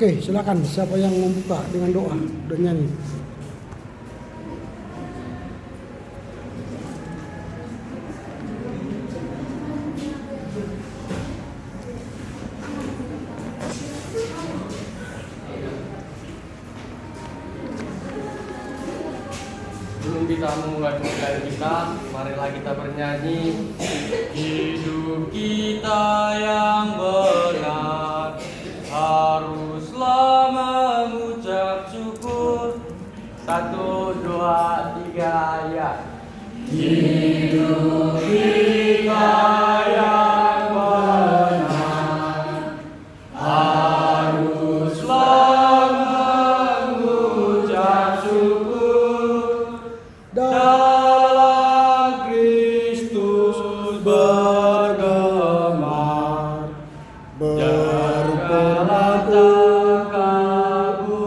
Oke, silakan siapa yang membuka dengan doa dan nyanyi. Sebelum kita memulai pembacaan kita, marilah kita bernyanyi. Hidup kita yang benar haruslah mengucap syukur. 1, 2, 3, ya. Hidup kita yang benar haruslah mengucap syukur. Dalam Kristus bergema, bergerak takabur.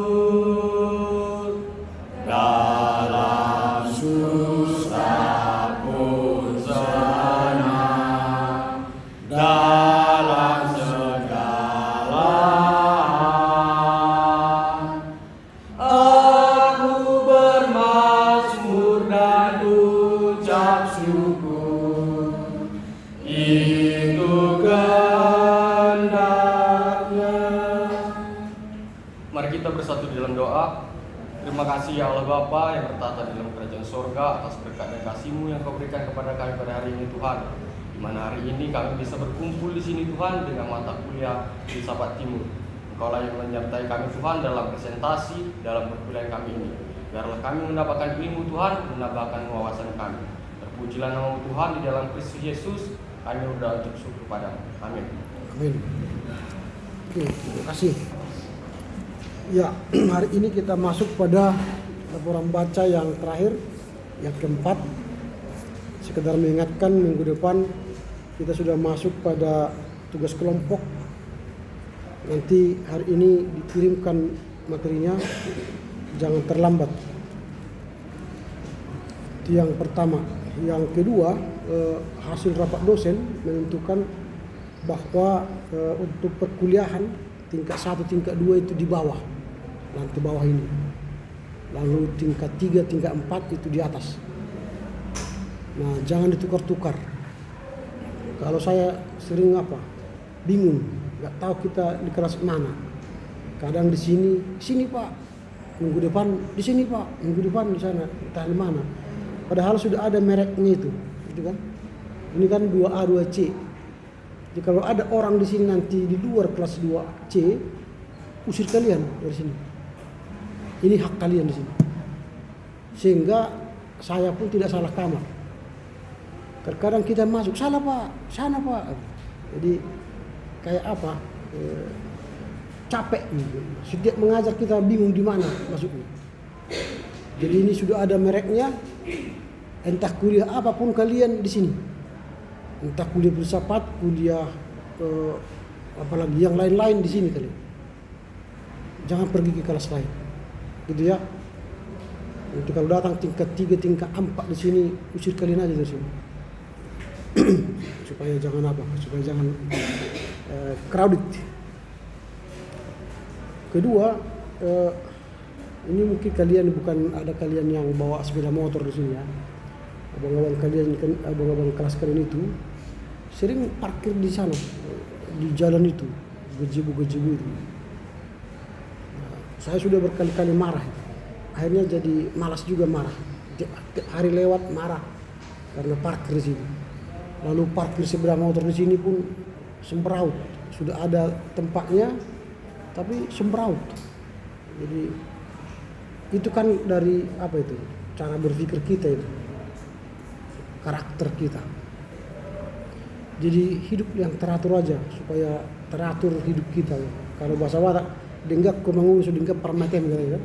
Dalam susah pun senang, dalam segala aku bermazmur dan ucap syukur. Itu kehendaknya. Mari kita bersatu di dalam doa. Terima kasih ya Allah Bapa yang bertata di dalam kerajaan sorga atas berkat dan kasih-Mu yang Kau berikan kepada kami pada hari ini Tuhan. Di mana hari ini kami bisa berkumpul di sini Tuhan dengan mata kuliah Filsafat Timur. Engkaulah yang menyertai kami Tuhan dalam presentasi dalam perkuliahan kami ini. Biarlah kami mendapatkan ilmu Tuhan, menambahkan wawasan kami. Terpujilah nama Tuhan di dalam Kristus Yesus. Kami berdoa untuk syukur padamu. Amin. Amin. Oke, terima kasih. Ya, hari ini kita masuk pada laporan baca yang terakhir, yang keempat. Sekedar mengingatkan, minggu depan kita sudah masuk pada tugas kelompok. Nanti hari ini dikirimkan materinya, jangan terlambat. Itu yang pertama. Yang kedua, hasil rapat dosen menentukan bahwa untuk perkuliahan tingkat 1, tingkat 2 itu di bawah, nanti bawah ini. Lalu tingkat 3, tingkat 4 itu di atas. Nah, jangan ditukar-tukar. Kalau saya sering bingung, nggak tahu kita di kelas mana. Kadang di sini Pak, minggu depan di sini Pak, minggu depan di sana, entah di mana. Padahal sudah ada mereknya itu kan? Ini kan 2A, 2C. Jadi kalau ada orang di sini nanti di luar kelas 2C, usir kalian dari sini. Ini hak kalian di sini. Sehingga saya pun tidak salah kamar. Terkadang kita masuk, salah Pak, sana Pak. Jadi kayak capek gitu. Setiap mengajar kita bingung di mana masuknya. Jadi ini sudah ada mereknya. Entah kuliah apapun kalian di sini. Entah kuliah filsafat, kuliah apalagi yang lain-lain di sini kalian. Jangan pergi ke kelas lain. Gitu ya. Nanti kalau datang tingkat 3, tingkat 4 di sini, usir kalian aja dari sini. supaya jangan crowded. Kedua, ini mungkin kalian bukan ada kalian yang bawa sepeda motor di sini ya. Abang-abang kelas kalian itu sering parkir di sana, di jalan itu, gazebo itu. Nah, saya sudah berkali-kali marah. Akhirnya jadi malas juga marah. Tiap hari lewat marah karena parkir di sini. Lalu parkir sepeda motor di sini pun sembraut. Sudah ada tempatnya, tapi sembraut. Jadi itu kan dari cara berpikir kita itu, karakter kita. Jadi hidup yang teratur aja, supaya teratur hidup kita. Kalau bahasa Batak, denggak ko manguso denggak parmaten kan.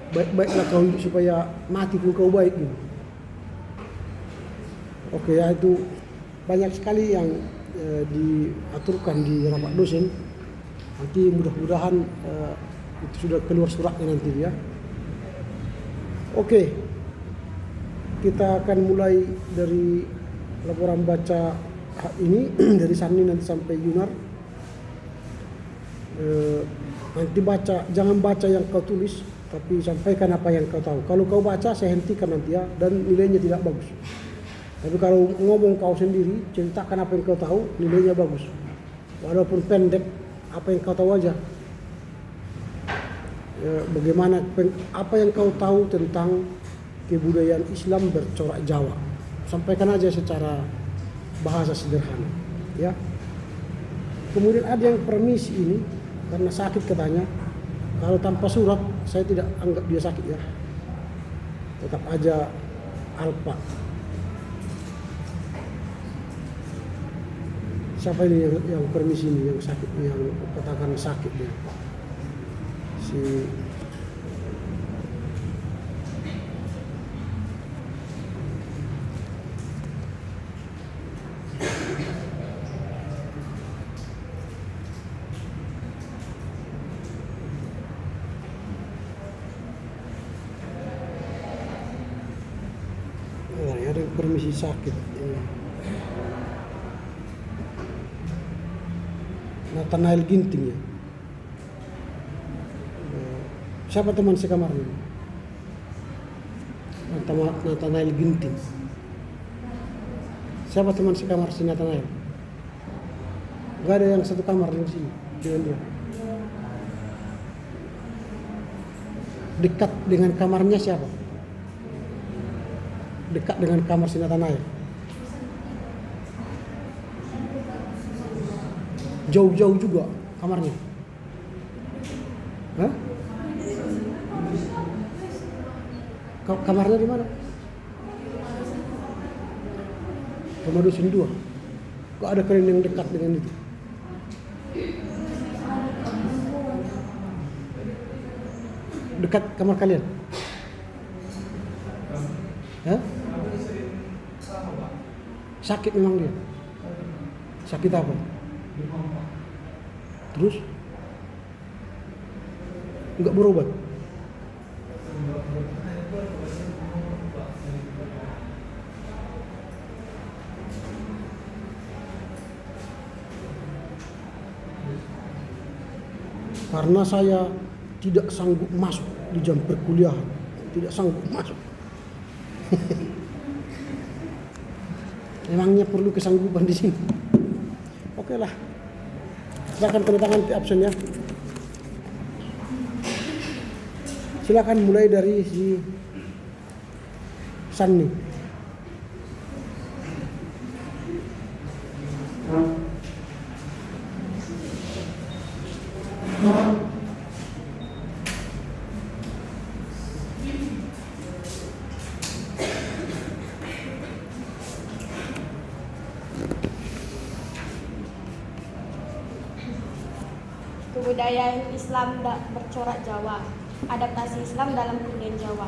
Baik-baiklah kau hidup supaya mati pun kau baik gitu. Oke ya, itu banyak sekali yang diaturkan di rapat dosen. Nanti mudah-mudahan itu sudah keluar suratnya nanti ya. Oke, kita akan mulai dari laporan baca ini dari Sani nanti sampai Yunar. Nanti baca, jangan baca yang kau tulis, tapi sampaikan apa yang kau tahu. Kalau kau baca, saya hentikan nanti ya, dan nilainya tidak bagus. Tapi kalau ngomong kau sendiri, ceritakan apa yang kau tahu, nilainya bagus. Walaupun pendek, apa yang kau tahu aja. Bagaimana, apa yang kau tahu tentang kebudayaan Islam bercorak Jawa. Sampaikan aja secara bahasa sederhana, ya. Kemudian ada yang permisi ini karena sakit katanya. Kalau tanpa surat saya tidak anggap dia sakit ya. Tetap aja alpa. Siapa ini yang permisi ini yang sakit, yang katakan sakit dia? Si ada yang permisi sakit. Nathanael Ginting ya. Siapa teman sekamarnya? Nathanael Ginting. Siapa teman sekamar si Nathanael? Gak ada yang satu kamar di sini dengan dia. Dekat dengan kamarnya siapa? Dekat dengan kamar si Nathanael. Jauh-jauh juga kamarnya. Hah? Kamarnya di mana? Kamar dosen 2. Kok ada kalian yang dekat dengan itu? Dekat kamar kalian? Hah? Sakit memang dia. Sakit apa? Terus? Enggak berobat? Karena saya tidak sanggup masuk di jam perkuliahan, tidak sanggup masuk. Memangnya perlu kesanggupan di sini. Oke lah, silakan tanda tangan di absen ya. Silakan mulai dari si Sanni. Kebudayaan Islam bercorak Jawa, adaptasi Islam dalam kebudayaan Jawa.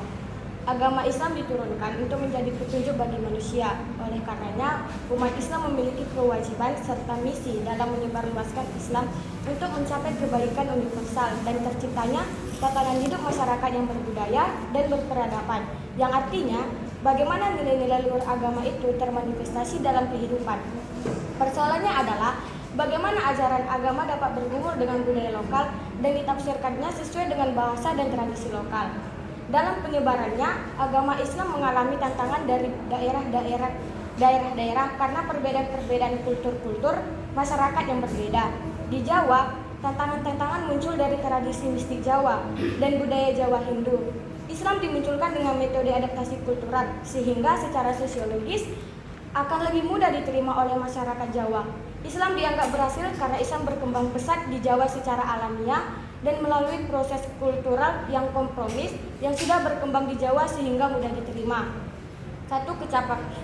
Agama Islam diturunkan untuk menjadi petunjuk bagi manusia. Oleh karenanya, umat Islam memiliki kewajiban serta misi dalam menyebarluaskan Islam untuk mencapai kebaikan universal dan terciptanya tatanan hidup masyarakat yang berbudaya dan berperadaban. Yang artinya, bagaimana nilai-nilai luhur agama itu termanifestasi dalam kehidupan. Persoalannya adalah bagaimana ajaran agama dapat bergumul dengan budaya lokal dan ditafsirkannya sesuai dengan bahasa dan tradisi lokal. Dalam penyebarannya, agama Islam mengalami tantangan dari daerah-daerah karena perbedaan-perbedaan kultur masyarakat yang berbeda. Di Jawa, tantangan-tantangan muncul dari tradisi mistik Jawa dan budaya Jawa Hindu. Islam dimunculkan dengan metode adaptasi kultural sehingga secara sosiologis akan lebih mudah diterima oleh masyarakat Jawa. Islam dianggap berhasil karena Islam berkembang pesat di Jawa secara alamiah dan melalui proses kultural yang kompromis yang sudah berkembang di Jawa sehingga mudah diterima. 1.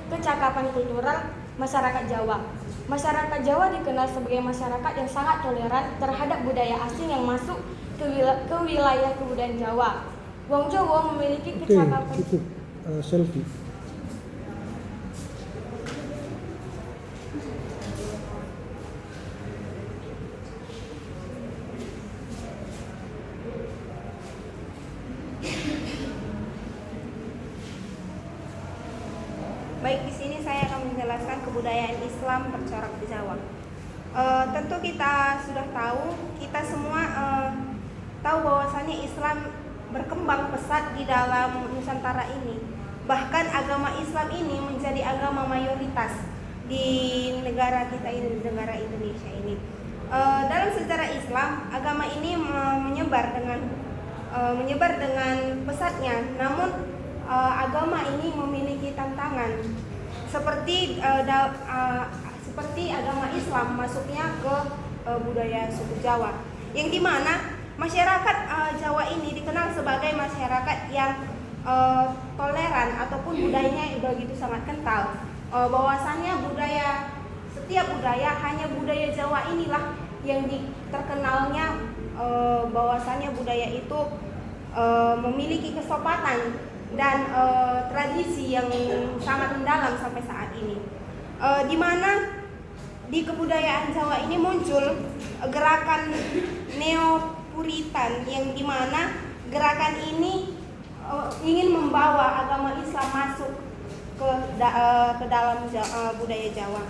Kecakapan kultural masyarakat Jawa. Masyarakat Jawa dikenal sebagai masyarakat yang sangat toleran terhadap budaya asing yang masuk ke wilayah kebudayaan Jawa. Wong Jawa memiliki kecakapan. Cukup selfie. Baik, di sini saya akan menjelaskan kebudayaan Islam bercorak di Jawa. Tentu kita sudah tahu, kita semua bahwasanya Islam berkembang pesat di dalam Nusantara ini. Bahkan agama Islam ini menjadi agama mayoritas di negara kita ini, di negara Indonesia ini. Dalam sejarah Islam, agama ini menyebar dengan pesatnya. Namun agama ini memiliki tantangan seperti agama Islam masuknya ke budaya suku Jawa, yang dimana masyarakat Jawa ini dikenal sebagai masyarakat yang toleran ataupun budayanya begitu sangat kental. Bahwasannya setiap budaya hanya budaya Jawa inilah yang terkenalnya bahwasannya budaya itu memiliki kesopatan dan tradisi yang sangat mendalam sampai saat ini. Di mana di kebudayaan Jawa ini muncul gerakan Neo-Puritan, yang dimana gerakan ini ingin membawa agama Islam masuk ke dalam budaya Jawa.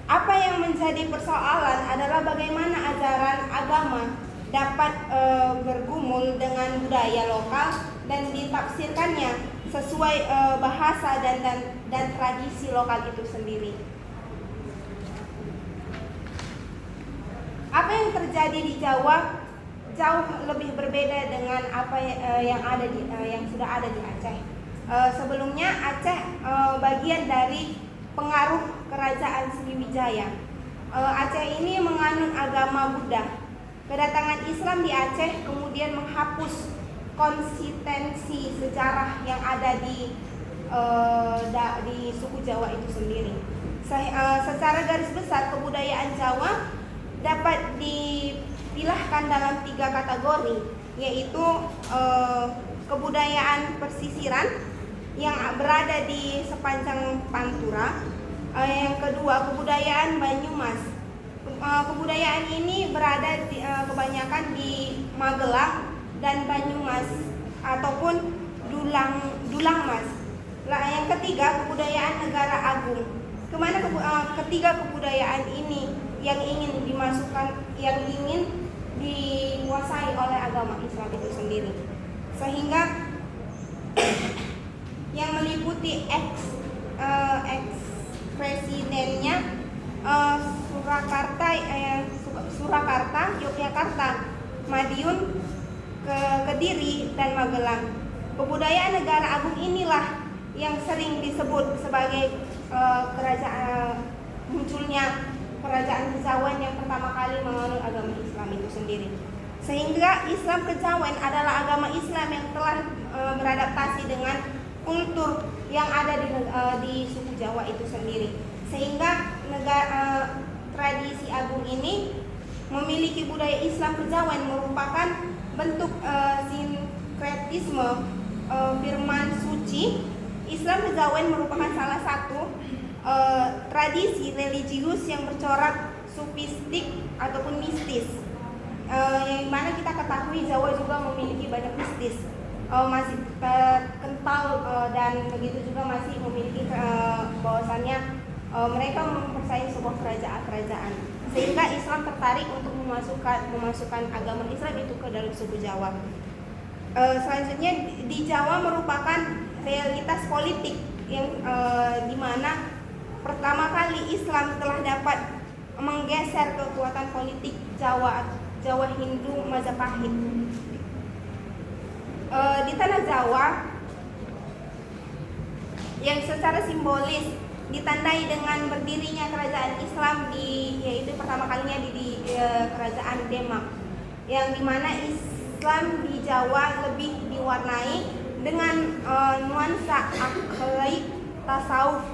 Apa yang menjadi persoalan adalah bagaimana ajaran agama dapat bergumul dengan budaya lokal dan ditafsirkannya sesuai bahasa dan tradisi lokal itu sendiri. Apa yang terjadi di Jawa jauh lebih berbeda dengan apa yang sudah ada di Aceh. Sebelumnya Aceh bagian dari pengaruh kerajaan Sriwijaya. Aceh ini menganut agama Buddha. Kedatangan Islam di Aceh kemudian menghapus konsistensi sejarah yang ada di suku Jawa itu sendiri. Secara garis besar kebudayaan Jawa dapat dipilahkan dalam 3 kategori, yaitu kebudayaan persisiran yang berada di sepanjang Pantura. Yang kedua, kebudayaan Banyumas. Kebudayaan ini berada kebanyakan di Magelang dan Banyumas ataupun Dulangmas. Yang ketiga, kebudayaan Negara Agung. Kemana ketiga kebudayaan ini yang ingin dikuasai oleh agama Islam itu sendiri, sehingga yang meliputi presidennya Surakarta, Yogyakarta, Madiun, Kediri, dan Magelang. Kebudayaan Negara Agung inilah yang sering disebut sebagai munculnya kerajaan Kejawen yang pertama kali menganut agama Islam itu sendiri. Sehingga Islam Kejawen adalah agama Islam yang telah beradaptasi dengan kultur yang ada di suku Jawa itu sendiri. Sehingga tradisi agung ini memiliki budaya Islam Kejawen merupakan bentuk sinkretisme firman suci. Islam Kejawen merupakan salah satu tradisi religius yang bercorak sufistik ataupun mistis, yang mana kita ketahui Jawa juga memiliki banyak mistis, masih kental dan begitu juga masih memiliki bahwasannya mereka mempercayai sebuah kerajaan, sehingga Islam tertarik untuk memasukkan agama Islam itu ke dalam suku Jawa. Selanjutnya di Jawa merupakan realitas politik yang dimana pertama kali Islam telah dapat menggeser kekuatan politik Jawa Hindu Majapahit. Di tanah Jawa yang secara simbolis ditandai dengan berdirinya kerajaan Islam yaitu pertama kalinya di kerajaan Demak, yang dimana Islam di Jawa lebih diwarnai dengan nuansa akhlak tasawuf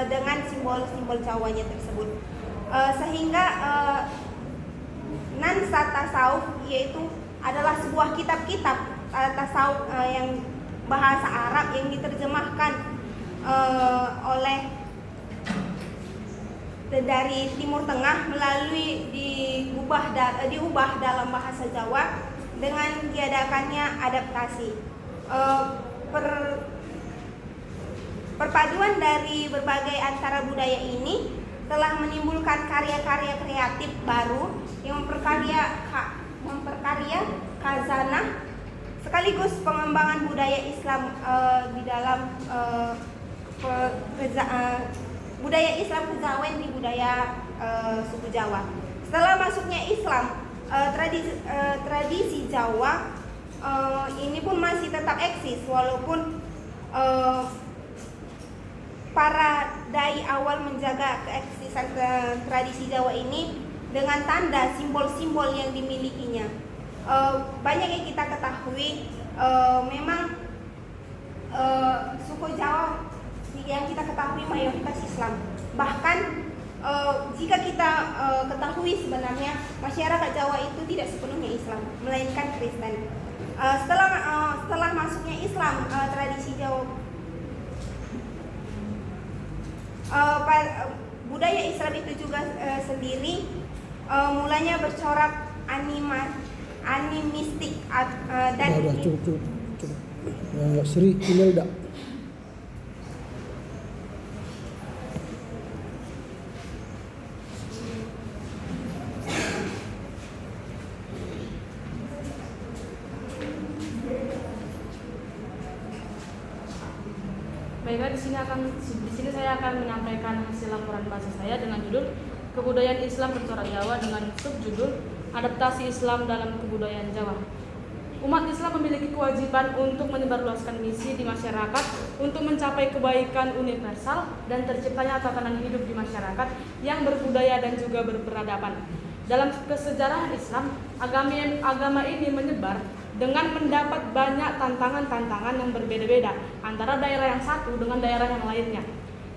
dengan simbol-simbol Jawanya tersebut, sehingga Nansa tasawuf yaitu adalah sebuah kitab-kitab tasawuf yang bahasa Arab yang diterjemahkan dari Timur Tengah melalui diubah dalam bahasa Jawa dengan diadakannya adaptasi. Perpaduan dari berbagai antara budaya ini telah menimbulkan karya-karya kreatif baru yang memperkarya khazanah Jawa sekaligus pengembangan budaya Islam di dalam budaya Islam kejawen di budaya suku Jawa. Setelah masuknya Islam, tradisi Jawa ini pun masih tetap eksis walaupun para dai awal menjaga keeksisan tradisi Jawa ini dengan tanda simbol-simbol yang dimilikinya. Banyak yang kita ketahui, memang suku Jawa yang kita ketahui mayoritas Islam. Bahkan jika kita ketahui sebenarnya masyarakat Jawa itu tidak sepenuhnya Islam, melainkan Kristen. Setelah masuknya Islam, tradisi Jawa, budaya Islam itu juga sendiri mulanya bercorak animistik dan cukup. Sri Imelda. Baiklah, di sini saya akan menyampaikan hasil laporan bahasa saya dengan judul Kebudayaan Islam Bercorak Jawa dengan subjudul Adaptasi Islam dalam Kebudayaan Jawa. Umat Islam memiliki kewajiban untuk menyebarluaskan misi di masyarakat untuk mencapai kebaikan universal dan terciptanya tatanan hidup di masyarakat yang berbudaya dan juga berperadaban. Dalam kesejarahan Islam, agama ini menyebar dengan mendapat banyak tantangan-tantangan yang berbeda-beda antara daerah yang satu dengan daerah yang lainnya.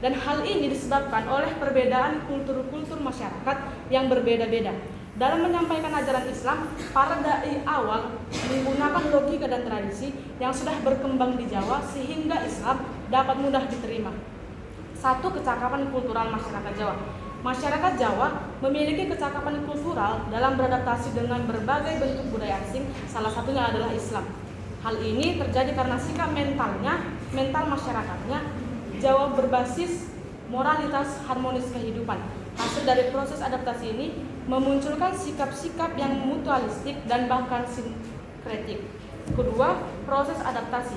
Dan hal ini disebabkan oleh perbedaan kultur-kultur masyarakat yang berbeda-beda. Dalam menyampaikan ajaran Islam, para dai awal menggunakan logika dan tradisi yang sudah berkembang di Jawa sehingga Islam dapat mudah diterima. 1. Kecakapan kultural masyarakat Jawa. Masyarakat Jawa memiliki kecakapan kultural dalam beradaptasi dengan berbagai bentuk budaya asing, salah satunya adalah Islam. Hal ini terjadi karena sikap mental masyarakatnya Jawa berbasis moralitas harmonis kehidupan. Hasil dari proses adaptasi ini memunculkan sikap-sikap yang mutualistik dan bahkan sinkretik. Kedua, proses adaptasi.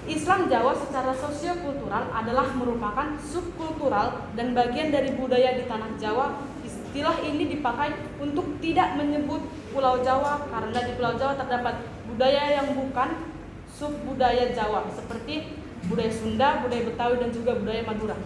Islam Jawa secara sosiokultural adalah merupakan subkultural dan bagian dari budaya di tanah Jawa. Istilah ini dipakai untuk tidak menyebut Pulau Jawa karena di Pulau Jawa terdapat budaya yang bukan subbudaya Jawa seperti budaya Sunda, budaya Betawi dan juga budaya Madura.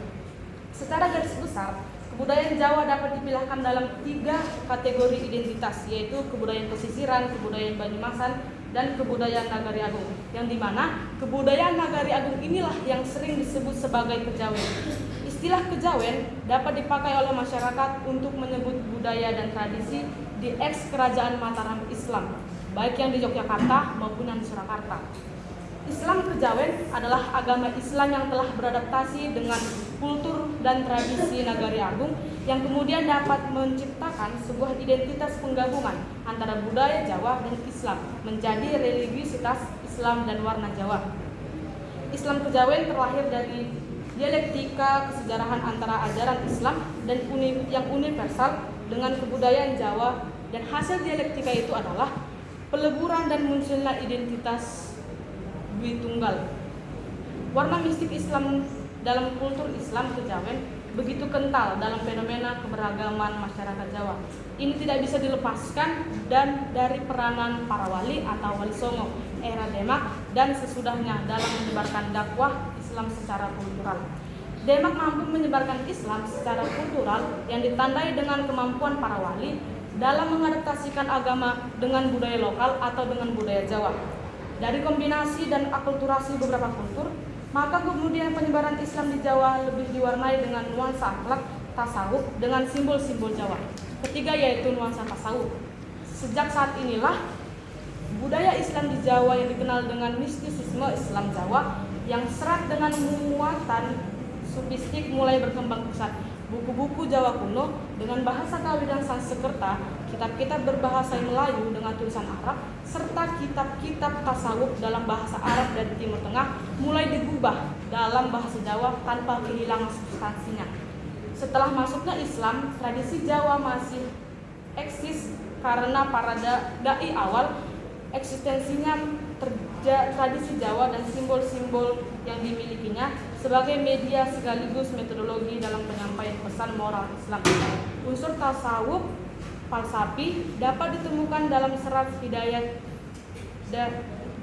Secara garis besar, kebudayaan Jawa dapat dipilahkan dalam 3 kategori identitas, yaitu kebudayaan pesisiran, kebudayaan Banyumasan, dan kebudayaan Nagari Agung, yang dimana kebudayaan Nagari Agung inilah yang sering disebut sebagai kejawen. Istilah kejawen dapat dipakai oleh masyarakat untuk menyebut budaya dan tradisi di eks-kerajaan Mataram Islam, baik yang di Yogyakarta maupun yang di Surakarta. Islam kejawen adalah agama Islam yang telah beradaptasi dengan kultur dan tradisi Nagari Agung yang kemudian dapat menciptakan sebuah identitas penggabungan antara budaya Jawa dan Islam menjadi religiusitas Islam dan warna Jawa. Islam kejawen terlahir dari dialektika kesejarahan antara ajaran Islam dan yang universal dengan kebudayaan Jawa, dan hasil dialektika itu adalah peleburan dan munculnya identitas Dwi Tunggal. Warna mistik Islam dalam kultur Islam kejawen begitu kental dalam fenomena keberagaman masyarakat Jawa. Ini tidak bisa dilepaskan dan dari peranan para wali atau wali songo era Demak dan sesudahnya dalam menyebarkan dakwah Islam secara kultural. Demak mampu menyebarkan Islam secara kultural yang ditandai dengan kemampuan para wali dalam mengadaptasikan agama dengan budaya lokal atau dengan budaya Jawa. Dari kombinasi dan akulturasi beberapa kultur, maka kemudian penyebaran Islam di Jawa lebih diwarnai dengan nuansa akhlak, tasawuf dengan simbol-simbol Jawa. Ketiga yaitu nuansa tasawuf. Sejak saat inilah budaya Islam di Jawa yang dikenal dengan mistisisme Islam Jawa yang serat dengan muatan sufistik mulai berkembang pesat. Buku-buku Jawa kuno dengan bahasa Kawi dan Sanskerta, kitab-kitab berbahasa Melayu dengan tulisan Arab, serta kitab-kitab tasawuf dalam bahasa Arab dari Timur Tengah mulai digubah dalam bahasa Jawa tanpa kehilangan substansinya. Setelah masuknya Islam, tradisi Jawa masih eksis karena para dai awal eksistensinya tradisi Jawa dan simbol-simbol yang dimilikinya sebagai media sekaligus metodologi dalam penyampaian pesan moral Islam. Unsur tasawuf falsafi dapat ditemukan dalam serat hidayat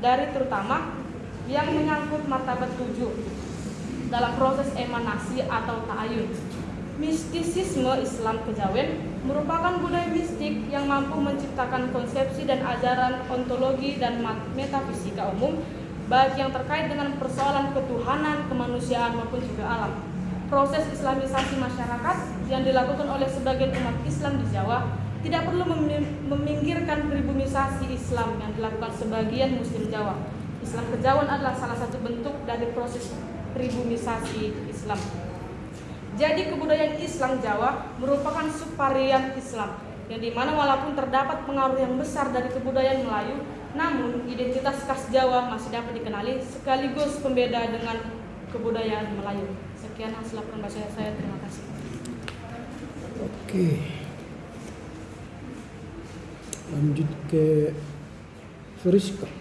dari terutama yang menyangkut martabat 7 dalam proses emanasi atau ta'ayun. Mistisisme Islam kejawen merupakan budaya mistik yang mampu menciptakan konsepsi dan ajaran ontologi dan metafisika umum baik yang terkait dengan persoalan ketuhanan, kemanusiaan maupun juga alam. Proses islamisasi masyarakat yang dilakukan oleh sebagian umat Islam di Jawa tidak perlu meminggirkan pribumisasi Islam yang dilakukan sebagian Muslim Jawa. Islam kejawen adalah salah satu bentuk dari proses pribumisasi Islam. Jadi kebudayaan Islam Jawa merupakan subvarian Islam yang dimana walaupun terdapat pengaruh yang besar dari kebudayaan Melayu, namun identitas khas Jawa masih dapat dikenali sekaligus pembeda dengan kebudayaan Melayu. Sekian hasil laporan bahasa saya. Terima kasih. Oke. Lanjut ke Friska.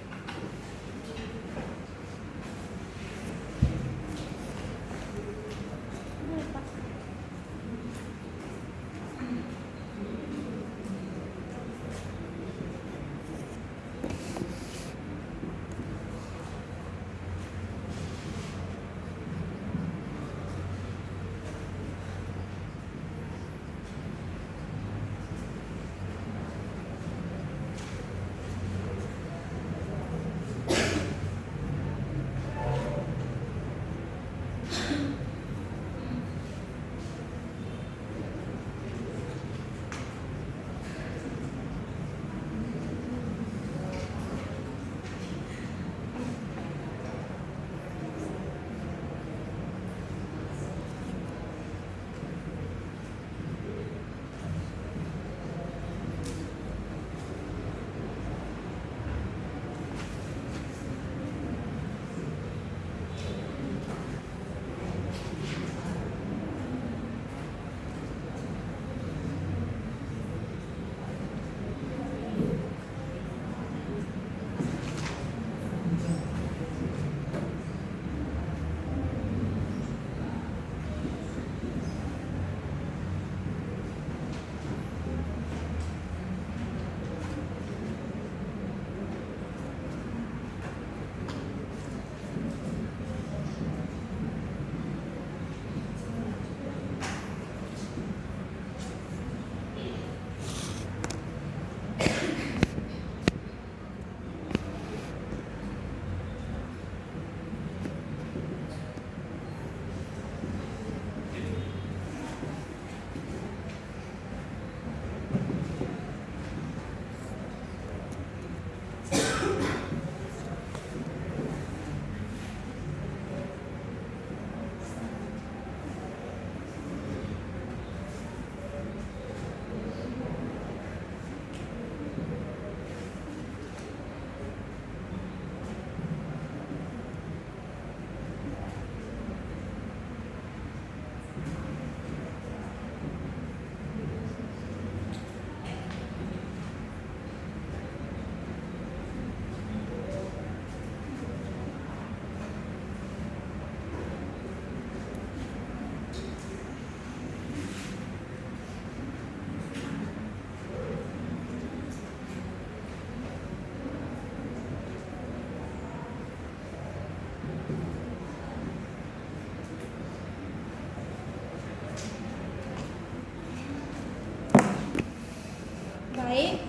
Baik,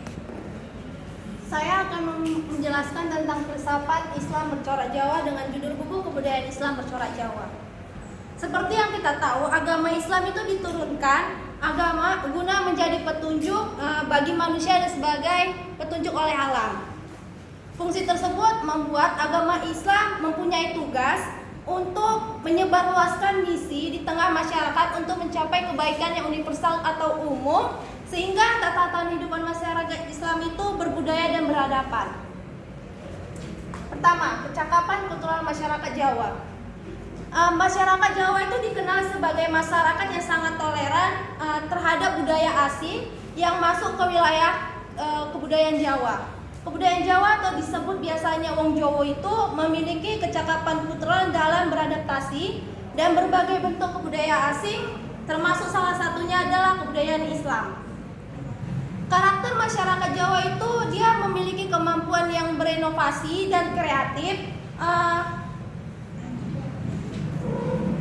saya akan menjelaskan tentang filsafat Islam bercorak Jawa dengan judul buku Kebudayaan Islam Bercorak Jawa. Seperti yang kita tahu, agama Islam itu diturunkan agama guna menjadi petunjuk bagi manusia dan sebagai petunjuk oleh alam. Fungsi tersebut membuat agama Islam mempunyai tugas untuk menyebarluaskan misi di tengah masyarakat untuk mencapai kebaikan yang universal atau umum, sehingga tatanan kehidupan masyarakat Islam itu berbudaya dan berhadapan. Pertama, kecakapan kultural masyarakat Jawa. Masyarakat Jawa itu dikenal sebagai masyarakat yang sangat toleran terhadap budaya asing yang masuk ke wilayah kebudayaan Jawa. Kebudayaan Jawa atau tersebut biasanya wong Jawa itu memiliki kecakapan kultural dalam beradaptasi dan berbagai bentuk kebudayaan asing, termasuk salah satunya adalah kebudayaan Islam. Karakter masyarakat Jawa itu dia memiliki kemampuan yang berinovasi dan kreatif,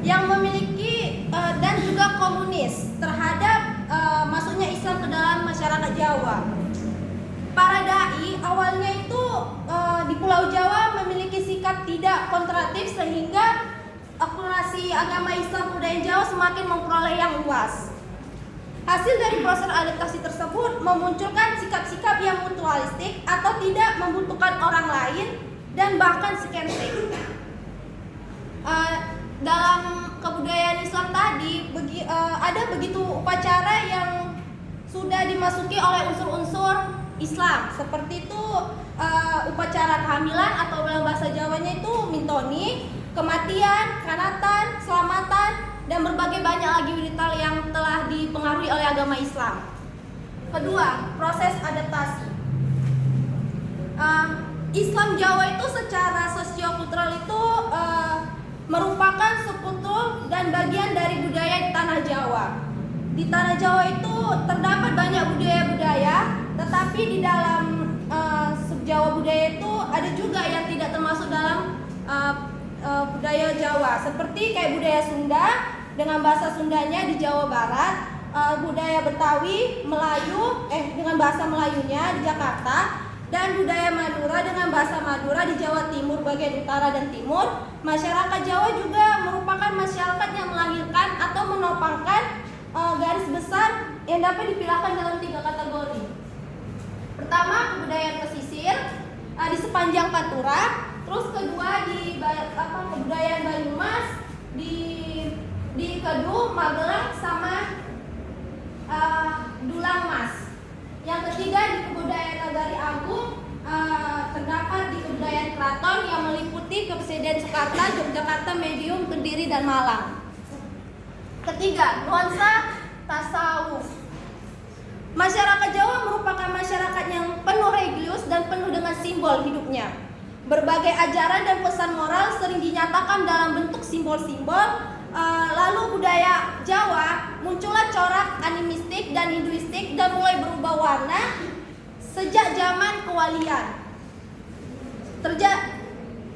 yang memiliki dan juga komunis terhadap masuknya Islam ke dalam masyarakat Jawa. Para dai awalnya itu di Pulau Jawa memiliki sikap tidak kontratif sehingga akulturasi agama Islam budaya Jawa semakin memperoleh yang luas. Hasil dari proses adaptasi tersebut memunculkan sikap-sikap yang mutualistik atau tidak membutuhkan orang lain dan bahkan skeptik. Dalam kebudayaan Islam tadi ada begitu upacara yang sudah dimasuki oleh unsur-unsur Islam, seperti itu upacara kehamilan atau dalam bahasa Jawanya itu mintoni, kematian, kanatan, selamatan, dan berbagai banyak lagi ritual yang telah dipengaruhi oleh agama Islam. Kedua, proses adaptasi. Islam Jawa itu secara sosiokultural itu merupakan subkultur dan bagian dari budaya di tanah Jawa. Di tanah Jawa itu terdapat banyak budaya-budaya, tetapi di dalam sub-Jawa budaya itu ada juga yang tidak termasuk dalam budaya Jawa, seperti kayak budaya Sunda dengan bahasa Sundanya di Jawa Barat, budaya Betawi, Melayu dengan bahasa Melayunya di Jakarta, dan budaya Madura dengan bahasa Madura di Jawa Timur bagian utara dan timur. Masyarakat Jawa juga merupakan masyarakat yang melahirkan atau menopangkan garis besar yang dapat dipilahkan dalam 3 kategori. Pertama, kebudayaan pesisir di sepanjang Pantura. Terus kedua di kebudayaan Banyumas, di Kedu, Magelang, sama Dulang Mas. Yang ketiga di kebudayaan Nagari Agung, terdapat di kebudayaan Keraton yang meliputi Kepresiden Jakarta, Yogyakarta, Medium, Kediri, dan Malang. Ketiga, nuansa tasawuf. Masyarakat Jawa merupakan masyarakat yang penuh religius dan penuh dengan simbol hidupnya. Berbagai ajaran dan pesan moral sering dinyatakan dalam bentuk simbol-simbol. Lalu budaya Jawa muncullah corak animistik dan hinduistik dan mulai berubah warna sejak zaman kewalian.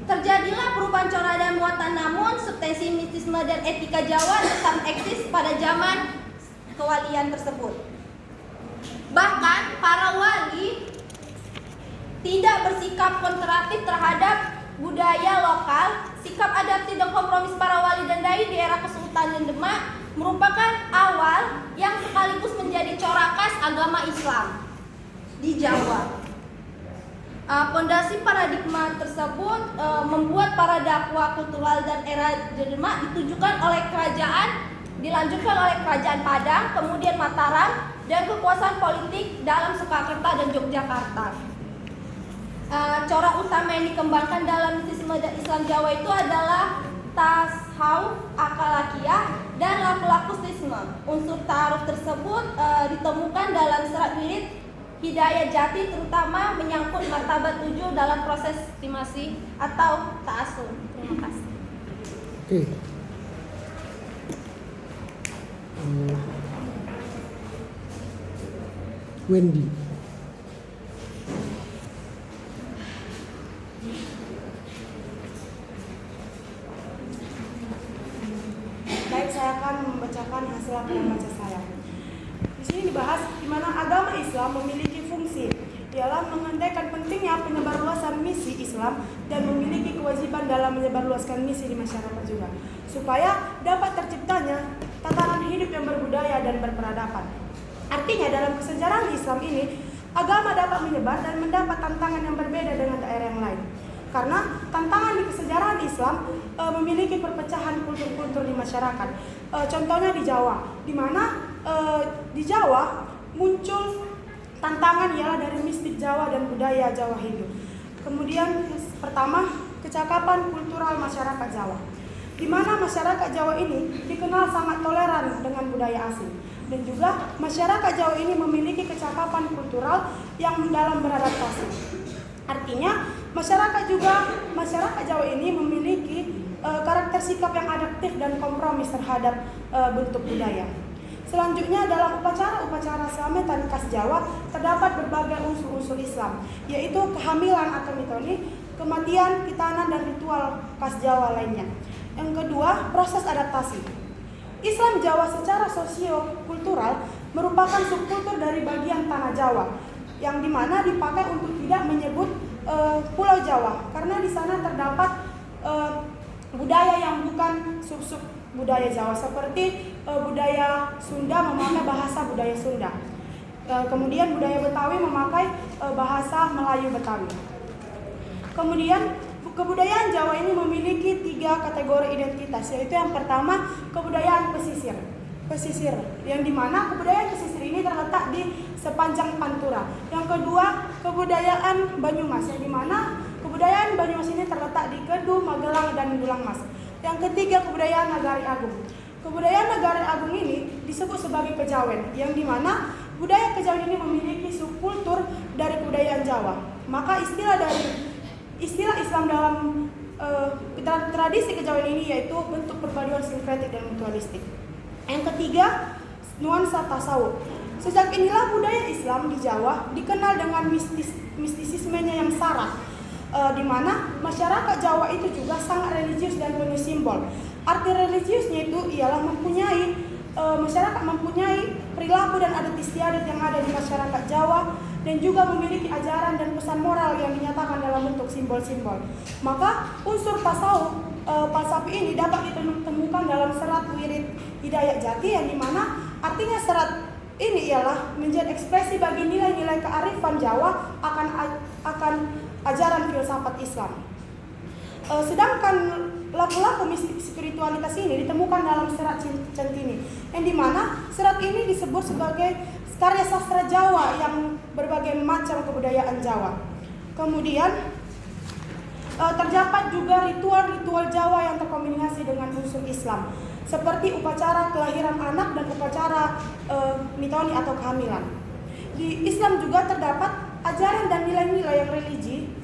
Terjadilah perubahan corak dan muatan, namun substansi mistisme dan etika Jawa tetap eksis pada zaman kewalian tersebut. Bahkan para wali tidak bersikap kontratif terhadap budaya lokal. Sikap adaptif dan kompromis para wali dan dai di era Kesultanan Demak merupakan awal yang sekaligus menjadi corak khas agama Islam di Jawa. Pondasi paradigma tersebut membuat para dakwah kultural dan era Demak ditujukan oleh kerajaan, dilanjutkan oleh kerajaan Padang, kemudian Mataram, dan kekuasaan politik dalam Surakarta dan Yogyakarta. Corak utama yang dikembangkan dalam mistisme Islam Jawa itu adalah tasawuf, akhlakiyah, dan laku-lakusisme. Unsur ta'aruf tersebut ditemukan dalam serat wirid Hidayah Jati, terutama menyangkut martabat 7 dalam proses estimasi atau ta'asum. Terima kasih. Oke. Wendy. Baik, saya akan membacakan hasil laporan baca saya. Di sini dibahas di mana agama Islam memiliki fungsi dalam mengendalikan pentingnya penyebarluasan misi Islam dan memiliki kewajiban dalam menyebarluaskan misi di masyarakat juga, supaya dapat terciptanya tatanan hidup yang berbudaya dan berperadaban. Artinya dalam kesejarahan Islam ini, agama dapat menyebar dan mendapat tantangan yang berbeda dengan daerah yang lain. Karena tantangan di kesejarahan Islam memiliki perpecahan kultur-kultur di masyarakat. Contohnya di Jawa, di mana di Jawa muncul tantangan ialah dari mistik Jawa dan budaya Jawa Hindu. Kemudian pertama, kecakapan kultural masyarakat Jawa, di mana masyarakat Jawa ini dikenal sangat toleran dengan budaya asing. Dan juga masyarakat Jawa ini memiliki kecakapan kultural yang dalam beradaptasi. Artinya Masyarakat Jawa ini memiliki karakter sikap yang adaptif dan kompromis terhadap bentuk budaya. Selanjutnya dalam upacara Slametan khas Jawa terdapat berbagai unsur-unsur Islam, yaitu kehamilan atau mitoni, kematian, khitanan, dan ritual khas Jawa lainnya. Yang kedua, proses adaptasi. Islam Jawa secara sosio-kultural merupakan subkultur dari bagian tanah Jawa, yang dimana dipakai untuk tidak menyebut Pulau Jawa, karena di sana terdapat budaya yang bukan sub-sub budaya Jawa, seperti budaya Sunda memakai bahasa budaya Sunda. Kemudian budaya Betawi memakai bahasa Melayu Betawi. Kemudian kebudayaan Jawa ini memiliki 3 kategori identitas, yaitu yang pertama kebudayaan pesisir, yang dimana kebudayaan pesisir ini terletak di sepanjang Pantura. Yang kedua kebudayaan Banyumas, yang dimana kebudayaan Banyumas ini terletak di Kedu, Magelang, dan Bulangmas. Yang ketiga kebudayaan Nagari Agung. Kebudayaan Nagari Agung ini disebut sebagai Kejawen, yang dimana budaya Kejawen ini memiliki subkultur dari kebudayaan Jawa. Maka istilah Islam dalam tradisi Kejawen ini yaitu bentuk perpaduan sinkretik dan mutualistik. Yang ketiga, nuansa tasawuf. Sejak inilah budaya Islam di Jawa dikenal dengan mistisismenya yang syarat, di mana masyarakat Jawa itu juga sangat religius dan penuh simbol. Arti religiusnya itu ialah masyarakat mempunyai perilaku dan adat istiadat yang ada di masyarakat Jawa, dan juga memiliki ajaran dan pesan moral yang dinyatakan dalam bentuk simbol-simbol. Maka unsur tasawuf falsafi ini dapat ditemukan dalam serat wirid Hidayat Jati, yang dimana artinya serat ini ialah menjadi ekspresi bagi nilai-nilai kearifan Jawa akan ajaran filsafat Islam. Sedangkan laku-laku mistik spiritualitas ini ditemukan dalam serat Centini, yang dimana serat ini disebut sebagai karya sastra Jawa yang berbagai macam kebudayaan Jawa. Kemudian terdapat juga ritual-ritual Jawa yang terkombinasi dengan unsur Islam, seperti upacara kelahiran anak dan upacara mitoni atau kehamilan. Di Islam juga terdapat ajaran dan nilai-nilai yang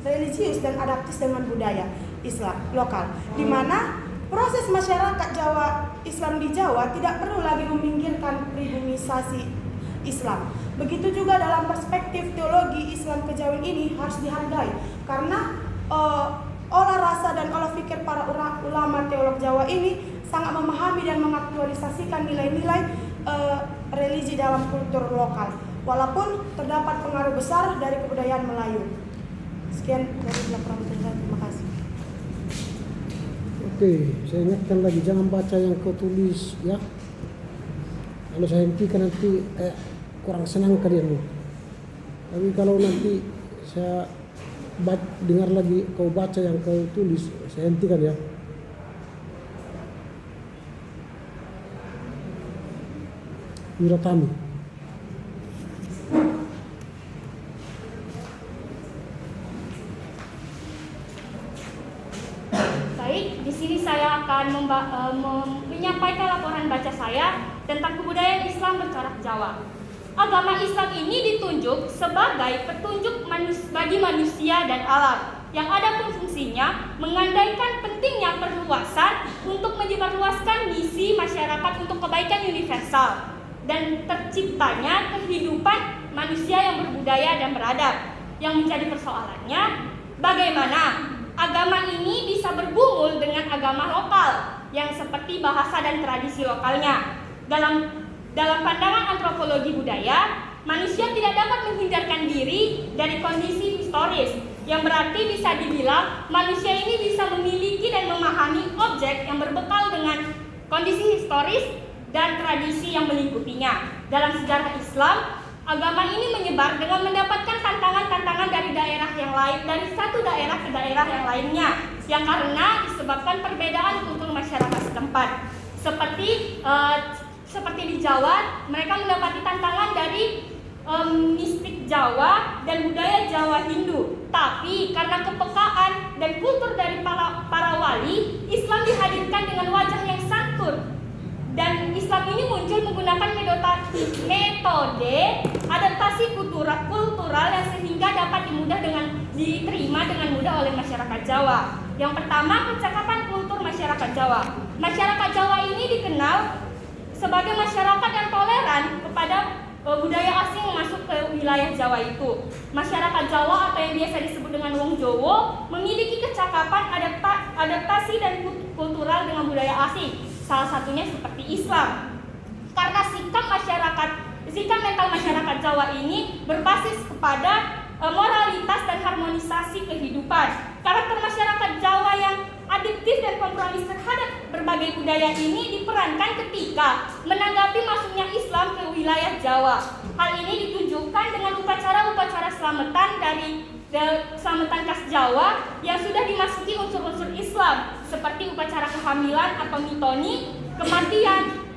religius dan adaptif dengan budaya Islam lokal, di mana proses masyarakat Jawa Islam di Jawa tidak perlu lagi meminggirkan pribumisasi Islam. Begitu juga dalam perspektif teologi Islam Kejawen ini harus dihargai, karena olah rasa dan olah pikir para ulama teolog Jawa ini sangat memahami dan mengaktualisasikan nilai-nilai religi dalam kultur lokal, walaupun terdapat pengaruh besar dari kebudayaan Melayu. Sekian dari laporan saya, terima kasih. Oke, saya ingatkan lagi, jangan baca yang kau tulis ya. Kalau saya hentikan nanti kurang senang kalian. Tapi kalau nanti saya dengar lagi kau baca yang kau tulis, saya hentikan ya. Wiratami. Baik, di sini saya akan menyampaikan laporan baca saya tentang kebudayaan Islam bercorak Jawa. Agama Islam ini ditunjuk sebagai petunjuk bagi manusia dan alam, yang ada pun fungsinya mengandaikan pentingnya perluasan untuk menyebarluaskan misi masyarakat untuk kebaikan universal dan terciptanya kehidupan manusia yang berbudaya dan beradab. Yang menjadi persoalannya, bagaimana agama ini bisa bergumul dengan agama lokal yang seperti bahasa dan tradisi lokalnya. Dalam pandangan antropologi budaya, manusia tidak dapat menghindarkan diri dari kondisi historis, yang berarti bisa dibilang manusia ini bisa memiliki dan memahami objek yang berbekal dengan kondisi historis dan tradisi yang melingkupinya. Dalam sejarah Islam, agama ini menyebar dengan mendapatkan tantangan-tantangan dari daerah yang lain, dari satu daerah ke daerah yang lainnya, yang karena disebabkan perbedaan kultur masyarakat setempat. Seperti di Jawa, mereka mendapati tantangan dari mistik Jawa dan budaya Jawa Hindu. Tapi karena kepekaan dan kultur dari para wali, Islam dihadirkan dengan wajah yang santun. Dan Islam ini muncul menggunakan metode adaptasi kultural yang sehingga dapat diterima dengan mudah oleh masyarakat Jawa. Yang pertama, percakapan kultur masyarakat Jawa. Masyarakat Jawa ini dikenal sebagai masyarakat yang toleran kepada budaya asing yang masuk ke wilayah Jawa itu. Masyarakat Jawa atau yang biasa disebut dengan Wong Jowo memiliki kecakapan adaptasi dan kultural dengan budaya asing. Salah satunya seperti Islam. Karena sikap mental masyarakat Jawa ini berbasis kepada moralitas dan harmonisasi kehidupan. Karakter masyarakat Jawa yang adaptif dan kompromis terhadap berbagai budaya ini diperankan ketika menanggapi masuknya Islam ke wilayah Jawa. Hal ini ditunjukkan dengan upacara-upacara selamatan khas Jawa yang sudah dimasuki unsur-unsur Islam seperti upacara kehamilan atau mitoni, kematian,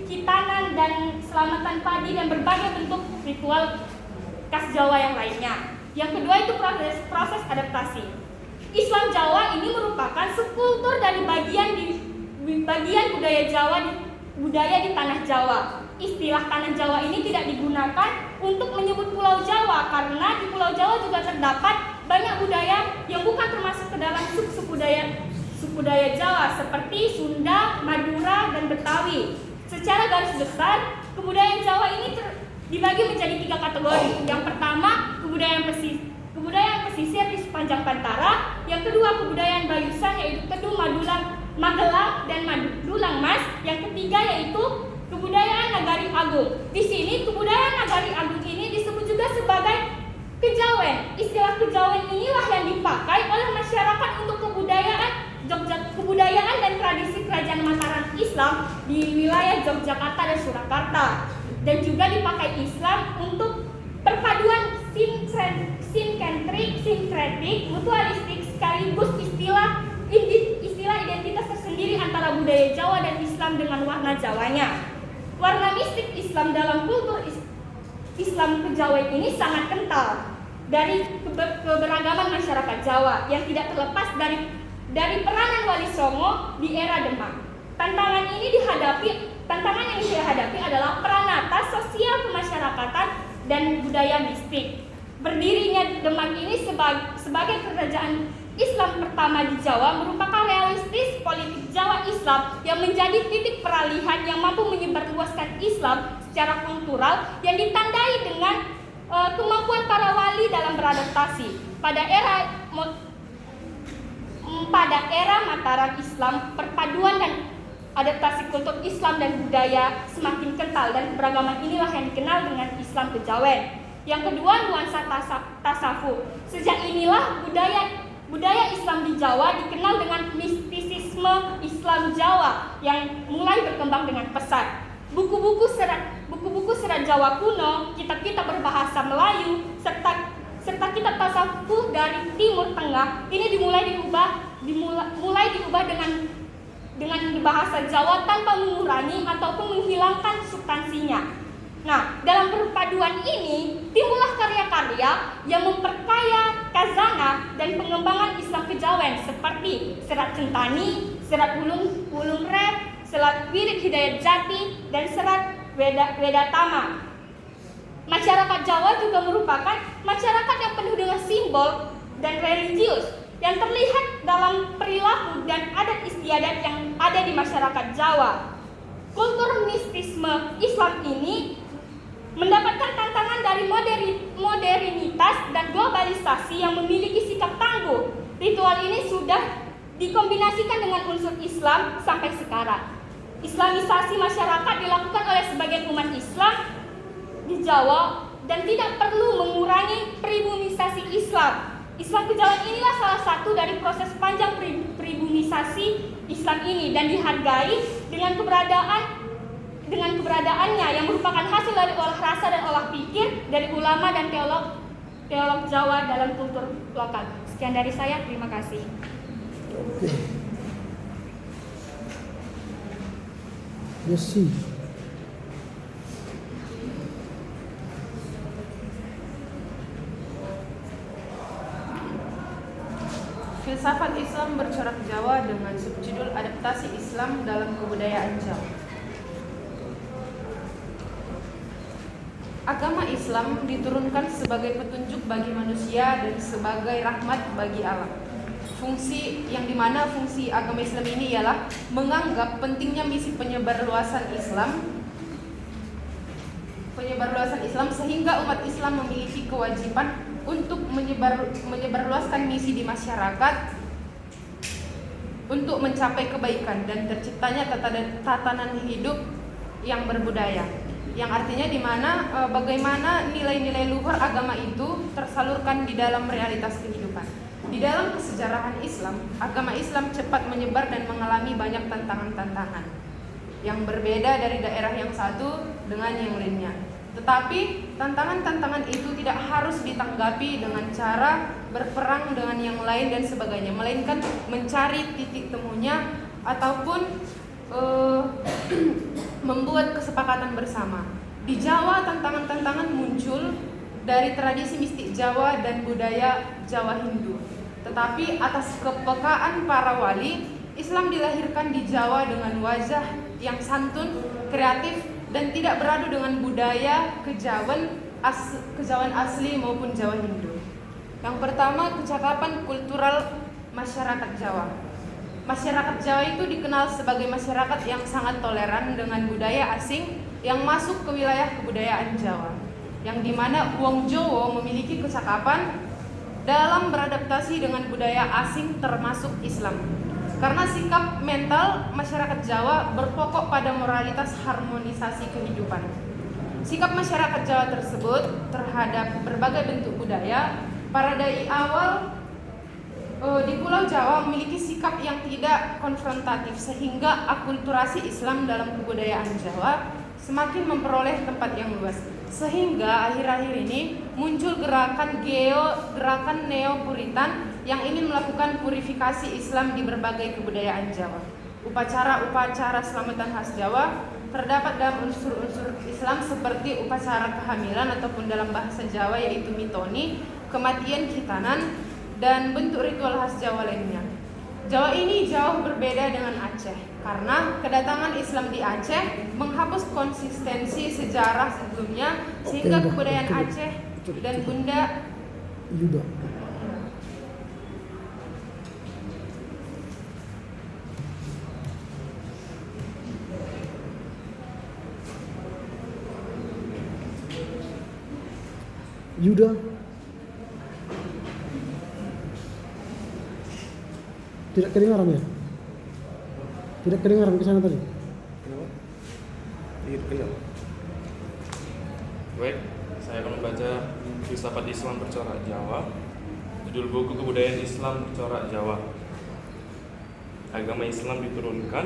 khitanan dan selamatan padi dan berbagai bentuk ritual khas Jawa yang lainnya. Yang kedua itu proses adaptasi. Islam Jawa ini merupakan subkultur dari bagian budaya di tanah Jawa. Istilah tanah Jawa ini tidak digunakan untuk menyebut Pulau Jawa karena di Pulau Jawa juga terdapat banyak budaya yang bukan termasuk ke dalam suku daya Jawa seperti Sunda, Madura, dan Betawi. Secara garis besar, kebudayaan Jawa ini dibagi menjadi 3 kategori. Yang pertama, kebudayaan pesisir di sepanjang Pantara. Yang kedua, kebudayaan Bayusan yaitu Kedung, Magelang, dan Madulang Mas. Yang ketiga yaitu kebudayaan Nagari Agung. Di sini kebudayaan Nagari Agung ini disebut juga sebagai kejawen. Istilah kejawen inilah yang dipakai oleh masyarakat untuk kebudayaan dan tradisi kerajaan Mataram Islam di wilayah Yogyakarta dan Surakarta. Dan juga dipakai Islam untuk perpaduan sinkretik, mutualistik sekaligus istilah identitas tersendiri antara budaya Jawa dan Islam dengan warna Jawanya. Warna mistik Islam dalam kultur Islam kejawen ini sangat kental dari keberagaman masyarakat Jawa yang tidak terlepas dari peranan Wali Songo di era Demak. Tantangan yang dihadapi adalah peranata sosial kemasyarakatan dan budaya mistik. Berdirinya Demak ini sebagai kerajaan Islam pertama di Jawa merupakan realistis politik Jawa Islam yang menjadi titik peralihan yang mampu menyebarluaskan Islam secara kultural yang ditandai dengan kemampuan para wali dalam beradaptasi. Pada era Mataram Islam, perpaduan dan adaptasi kultur Islam dan budaya semakin kental dan keberagaman inilah yang dikenal dengan Islam kejawen. Yang kedua, nuansa tasawuf. Sejak inilah budaya Islam di Jawa dikenal dengan mistisisme Islam Jawa yang mulai berkembang dengan pesat. Buku-buku serat Jawa kuno, kitab-kitab berbahasa Melayu, serta kitab tasawuf dari Timur Tengah ini mulai diubah dengan bahasa Jawa tanpa mengurangi ataupun menghilangkan substansinya. Nah, dalam perpaduan ini timbullah karya-karya yang memperkaya khazanah dan pengembangan Islam kejawen seperti Serat Centani, Serat Wulung Rep, Serat Wirid Hidayat Jati, dan Serat Wedatama. Masyarakat Jawa juga merupakan masyarakat yang penuh dengan simbol dan religius yang terlihat dalam perilaku dan adat istiadat yang ada di masyarakat Jawa. Kultur mistisme Islam ini mendapatkan tantangan dari modernitas dan globalisasi yang memiliki sikap tangguh. Ritual ini sudah dikombinasikan dengan unsur Islam sampai sekarang. Islamisasi masyarakat dilakukan oleh sebagian umat Islam di Jawa dan tidak perlu mengurangi pribumisasi Islam. Islam kejawen inilah salah satu dari proses panjang pribumisasi Islam ini dan dihargai dengan keberadaannya yang merupakan hasil dari olah rasa dan olah pikir dari ulama dan teolog Jawa dalam kultur lokal. Sekian dari saya, terima kasih. Yesi. Filsafat Islam bercorak Jawa dengan subjudul Adaptasi Islam dalam Kebudayaan Jawa. agama Islam diturunkan sebagai petunjuk bagi manusia dan sebagai rahmat bagi alam. Fungsi yang dimana fungsi agama Islam ini ialah menganggap pentingnya misi penyebarluasan Islam sehingga umat Islam memiliki kewajiban untuk menyebarluaskan misi di masyarakat untuk mencapai kebaikan dan terciptanya tatanan hidup yang berbudaya, yang artinya di mana bagaimana nilai-nilai luhur agama itu tersalurkan di dalam realitas kehidupan. Di dalam kesejarahan Islam, agama Islam cepat menyebar dan mengalami banyak tantangan-tantangan yang berbeda dari daerah yang satu dengan yang lainnya. Tetapi tantangan-tantangan itu tidak harus ditanggapi dengan cara berperang dengan yang lain dan sebagainya, melainkan mencari titik temunya ataupun membuat kesepakatan bersama. Di Jawa, tantangan-tantangan muncul dari tradisi mistik Jawa dan budaya Jawa Hindu. Tetapi atas kepekaan para wali, Islam dilahirkan di Jawa dengan wajah yang santun, kreatif, dan tidak beradu dengan budaya kejawen asli maupun Jawa Hindu. Yang pertama, kecakapan kultural masyarakat Jawa. Masyarakat Jawa itu dikenal sebagai masyarakat yang sangat toleran dengan budaya asing yang masuk ke wilayah kebudayaan Jawa, yang dimana wong Jawa memiliki kecakapan dalam beradaptasi dengan budaya asing termasuk Islam. Karena sikap mental masyarakat Jawa berpokok pada moralitas harmonisasi kehidupan. Sikap masyarakat Jawa tersebut terhadap berbagai bentuk budaya pada dari awal di Pulau Jawa memiliki sikap yang tidak konfrontatif, sehingga akulturasi Islam dalam kebudayaan Jawa semakin memperoleh tempat yang luas. Sehingga akhir-akhir ini muncul gerakan neo-puritan yang ingin melakukan purifikasi Islam di berbagai kebudayaan Jawa. Upacara-upacara selamatan khas Jawa terdapat dalam unsur-unsur Islam seperti upacara kehamilan ataupun dalam bahasa Jawa yaitu mitoni, kematian, khitanan, dan bentuk ritual khas Jawa lainnya. Jawa ini jauh berbeda dengan Aceh karena kedatangan Islam di Aceh menghapus konsistensi sejarah sebelumnya, sehingga kebudayaan Aceh dan Bunda Yuda. Yuda. Tidak kedengaran ya? Tidak kedengaran ke sana tadi? Kenapa? Tidak kenal. Baik, saya akan membaca Filsafat Islam Bercorak Jawa. Judul buku Kebudayaan Islam Bercorak Jawa. Agama Islam diturunkan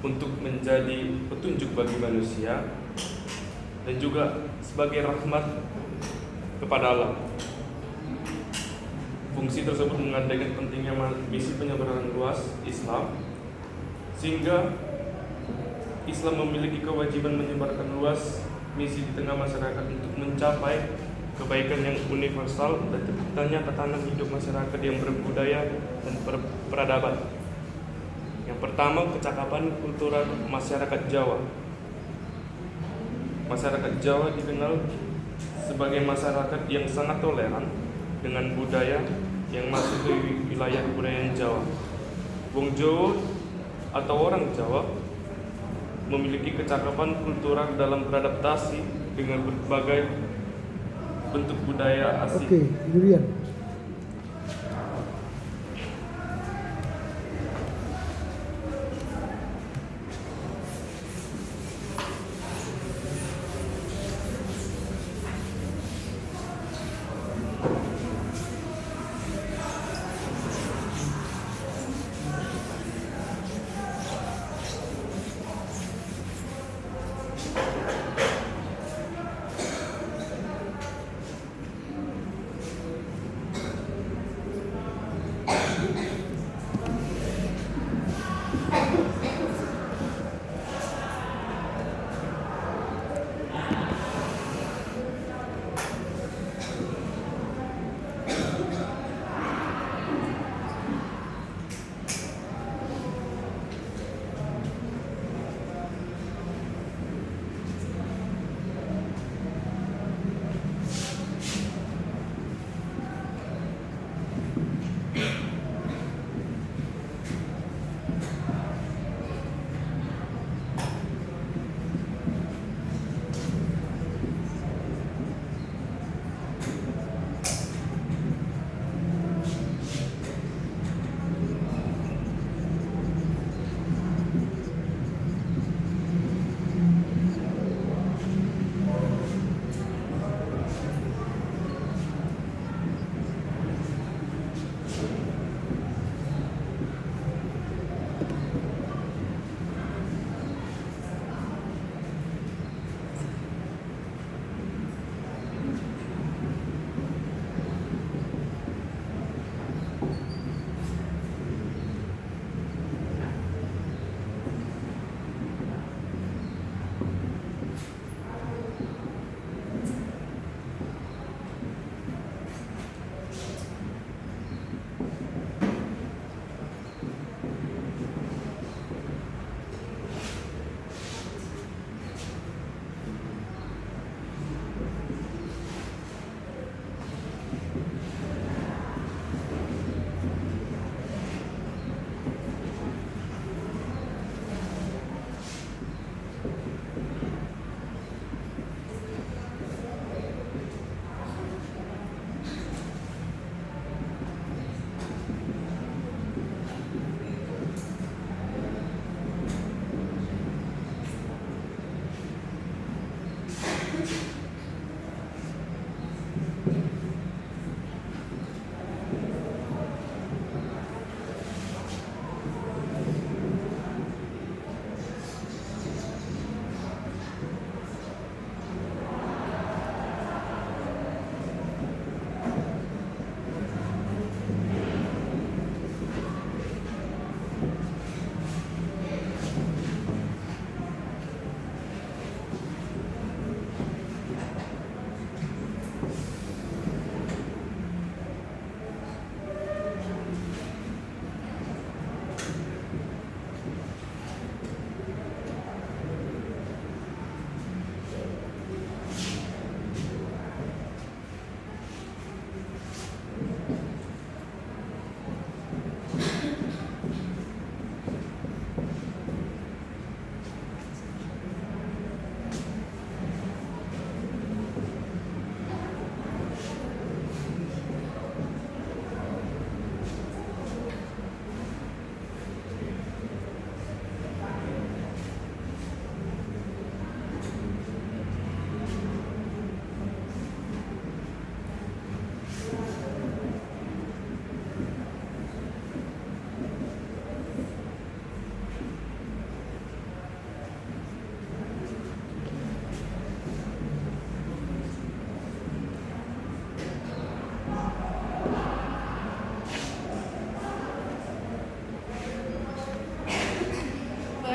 untuk menjadi petunjuk bagi manusia dan juga sebagai rahmat kepada alam. Fungsi tersebut mengandaikan pentingnya misi penyebaran luas Islam, sehingga Islam memiliki kewajiban menyebarkan luas misi di tengah masyarakat untuk mencapai kebaikan yang universal dan terciptanya tatanan hidup masyarakat yang berbudaya dan peradaban. Yang pertama, kecakapan kultural masyarakat Jawa. Masyarakat Jawa dikenal sebagai masyarakat yang sangat toleran dengan budaya yang masuk ke wilayah kebudayaan Jawa. Wong Jawa atau orang Jawa memiliki kecakapan kultural dalam beradaptasi dengan berbagai bentuk budaya asing. Oke, Julian.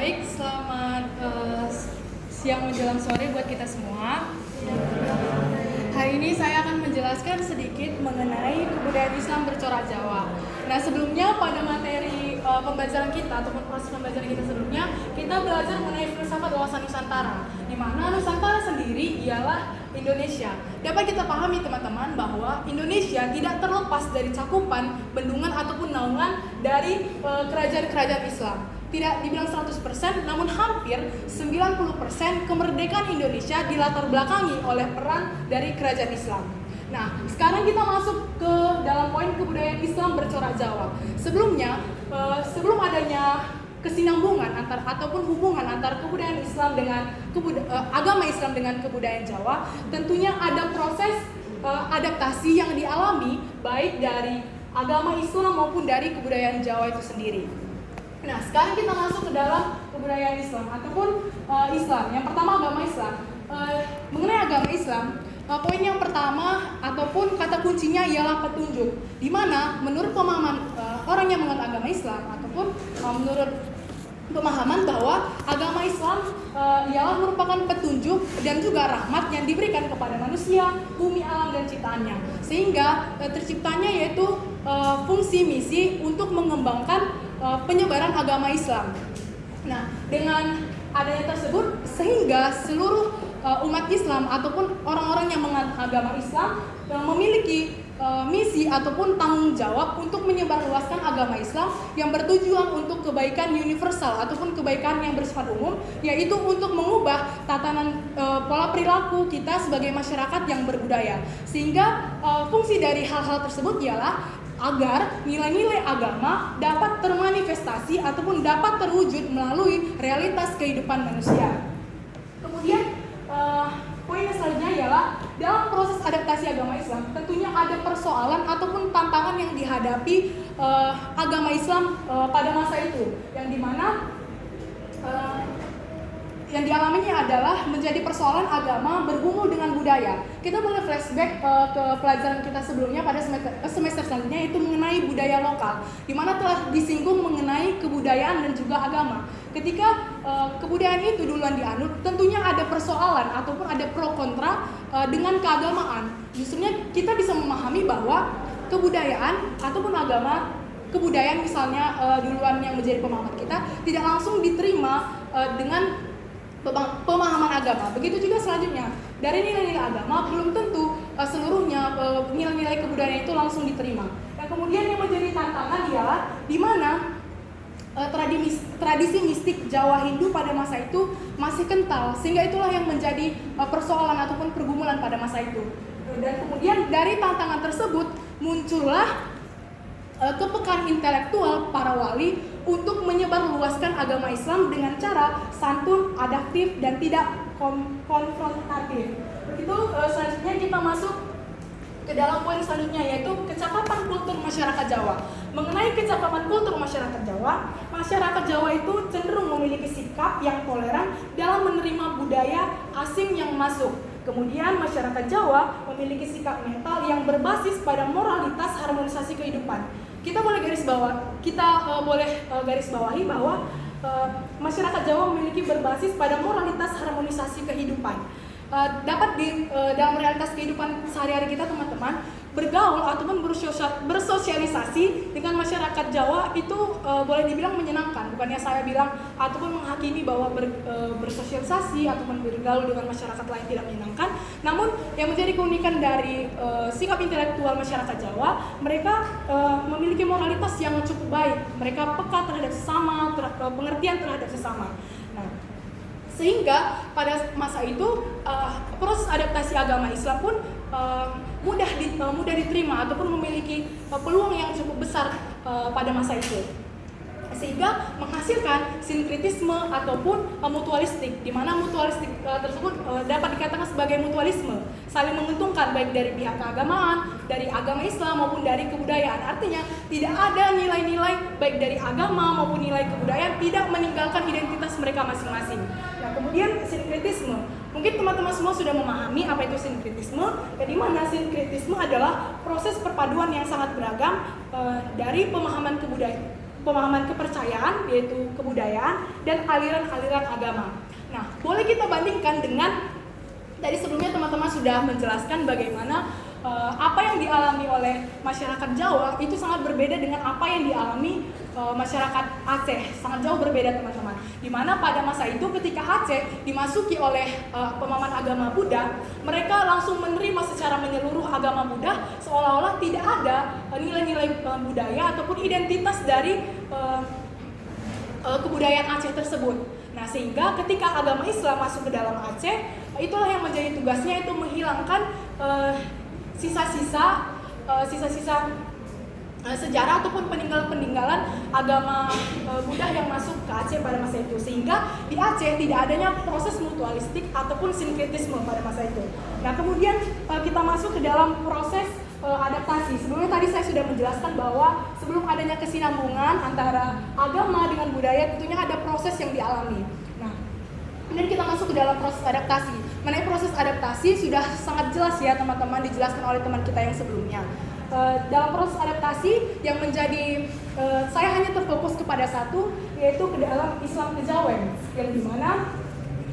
Baik, selamat siang menjelang sore buat kita semua. Hari ini saya akan menjelaskan sedikit mengenai kebudayaan Islam bercorak Jawa. Nah, sebelumnya pada materi pembelajaran kita ataupun proses pembelajaran kita sebelumnya, kita belajar mengenai filsafat wawasan Nusantara, di mana Nusantara sendiri ialah Indonesia. Dapat kita pahami teman-teman bahwa Indonesia tidak terlepas dari cakupan, bendungan ataupun naungan dari kerajaan-kerajaan Islam. Tidak dibilang 100%, namun hampir 90% kemerdekaan Indonesia dilatar belakangi oleh peran dari kerajaan Islam. Nah, sekarang kita masuk ke dalam poin kebudayaan Islam bercorak Jawa. Sebelumnya, sebelum adanya kesinambungan ataupun hubungan antar kebudayaan Islam dengan agama Islam dengan kebudayaan Jawa, tentunya ada proses adaptasi yang dialami baik dari agama Islam maupun dari kebudayaan Jawa itu sendiri. Nah, sekarang kita masuk ke dalam kebudayaan Islam ataupun Islam. Yang pertama agama Islam. Mengenai agama Islam, poin yang pertama ataupun kata kuncinya ialah petunjuk. Di mana menurut pemahaman orang yang mengenal agama Islam ataupun menurut pemahaman bahwa agama Islam ialah merupakan petunjuk dan juga rahmat yang diberikan kepada manusia, bumi, alam dan ciptaannya. Sehingga terciptanya yaitu fungsi misi untuk mengembangkan penyebaran agama Islam. Nah, dengan adanya tersebut sehingga seluruh umat Islam ataupun orang-orang yang menganut agama Islam memiliki misi ataupun tanggung jawab untuk menyebarluaskan agama Islam yang bertujuan untuk kebaikan universal ataupun kebaikan yang bersifat umum, yaitu untuk mengubah tatanan pola perilaku kita sebagai masyarakat yang berbudaya. Sehingga fungsi dari hal-hal tersebut ialah agar nilai-nilai agama dapat termanifestasi ataupun dapat terwujud melalui realitas kehidupan manusia. Kemudian poin selanjutnya ialah dalam proses adaptasi agama Islam tentunya ada persoalan ataupun tantangan yang dihadapi agama Islam pada masa itu, yang dimana yang dialaminya adalah menjadi persoalan agama bergumul dengan budaya. Kita boleh flashback ke pelajaran kita sebelumnya pada semester selanjutnya, yaitu mengenai budaya lokal, di mana telah disinggung mengenai kebudayaan dan juga agama. Ketika kebudayaan itu duluan dianut, tentunya ada persoalan ataupun ada pro kontra dengan keagamaan. Justru kita bisa memahami bahwa kebudayaan ataupun agama, kebudayaan misalnya duluan yang menjadi pemahaman kita tidak langsung diterima dengan pemahaman agama. Begitu juga selanjutnya, dari nilai-nilai agama belum tentu seluruhnya nilai-nilai kebudayaan itu langsung diterima. Dan kemudian yang menjadi tantangan ialah di mana tradisi mistik Jawa Hindu pada masa itu masih kental, sehingga itulah yang menjadi persoalan ataupun pergumulan pada masa itu. Dan kemudian dari tantangan tersebut muncullah kepekaan intelektual para wali untuk menyebarluaskan agama Islam dengan cara santun, adaptif, dan tidak konfrontatif. Begitu selanjutnya kita masuk ke dalam poin selanjutnya, yaitu kecakapan kultur masyarakat Jawa. Mengenai kecakapan kultur masyarakat Jawa itu cenderung memiliki sikap yang toleran dalam menerima budaya asing yang masuk. Kemudian masyarakat Jawa memiliki sikap mental yang berbasis pada moralitas harmonisasi kehidupan. Kita boleh garis bawahi bahwa masyarakat Jawa memiliki berbasis pada moralitas harmonisasi kehidupan. Dapat dalam realitas kehidupan sehari-hari kita, teman-teman, bergaul ataupun bersosialisasi dengan masyarakat Jawa itu boleh dibilang menyenangkan. Bukannya saya bilang ataupun menghakimi bahwa bersosialisasi ataupun bergaul dengan masyarakat lain tidak menyenangkan. Namun yang menjadi keunikan dari sikap intelektual masyarakat Jawa, mereka memiliki moralitas yang cukup baik. Mereka peka terhadap sesama, pengertian terhadap sesama. Nah, sehingga pada masa itu proses adaptasi agama Islam pun mudah diterima ataupun memiliki peluang yang cukup besar pada masa itu, sehingga menghasilkan sinkretisme ataupun mutualistik, di mana mutualistik tersebut dapat dikatakan sebagai mutualisme, saling menguntungkan baik dari pihak keagamaan, dari agama Islam maupun dari kebudayaan. Artinya tidak ada nilai-nilai baik dari agama maupun nilai kebudayaan tidak meninggalkan identitas mereka masing-masing. Nah, kemudian sinkretisme, mungkin teman-teman semua sudah memahami apa itu sinkretisme, di mana sinkretisme adalah proses perpaduan yang sangat beragam dari pemahaman kepercayaan, yaitu kebudayaan, dan aliran-aliran agama. Nah, boleh kita bandingkan dengan tadi sebelumnya teman-teman sudah menjelaskan bagaimana apa yang dialami oleh masyarakat Jawa itu sangat berbeda dengan apa yang dialami masyarakat Aceh. Sangat jauh berbeda, teman-teman. Di mana pada masa itu ketika Aceh dimasuki oleh pemahaman agama Buddha, mereka langsung menerima secara menyeluruh agama Buddha, seolah-olah tidak ada nilai-nilai budaya ataupun identitas dari kebudayaan Aceh tersebut. Nah, sehingga ketika agama Islam masuk ke dalam Aceh, itulah yang menjadi tugasnya, itu menghilangkan sisa-sisa sejarah ataupun peninggalan agama Buddha yang masuk ke Aceh pada masa itu, sehingga di Aceh tidak adanya proses mutualistik ataupun sinkretisme pada masa itu. Nah, kemudian kita masuk ke dalam proses adaptasi. Sebelumnya tadi saya sudah menjelaskan bahwa sebelum adanya kesinambungan antara agama dengan budaya, tentunya ada proses yang dialami. Nah, kemudian kita masuk ke dalam proses adaptasi. Mengenai proses adaptasi sudah sangat jelas ya teman-teman, dijelaskan oleh teman kita yang sebelumnya. Dalam proses adaptasi yang menjadi saya hanya terfokus kepada satu, yaitu ke dalam Islam kejawen, yang dimana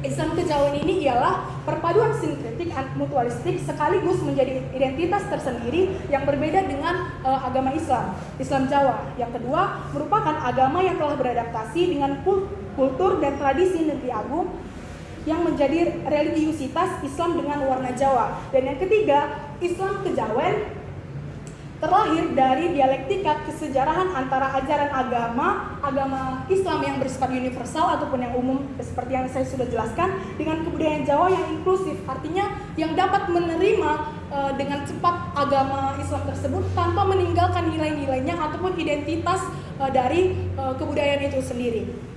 Islam kejawen ini ialah perpaduan sinkretik mutualistik sekaligus menjadi identitas tersendiri yang berbeda dengan agama Islam Jawa. Yang kedua, merupakan agama yang telah beradaptasi dengan kultur dan tradisi negeri agung yang menjadi religiusitas Islam dengan warna Jawa. Dan yang ketiga, Islam kejawen terlahir dari dialektika kesejarahan antara ajaran agama Islam yang bersifat universal ataupun yang umum seperti yang saya sudah jelaskan, dengan kebudayaan Jawa yang inklusif, artinya yang dapat menerima dengan cepat agama Islam tersebut tanpa meninggalkan nilai-nilainya ataupun identitas dari kebudayaan itu sendiri.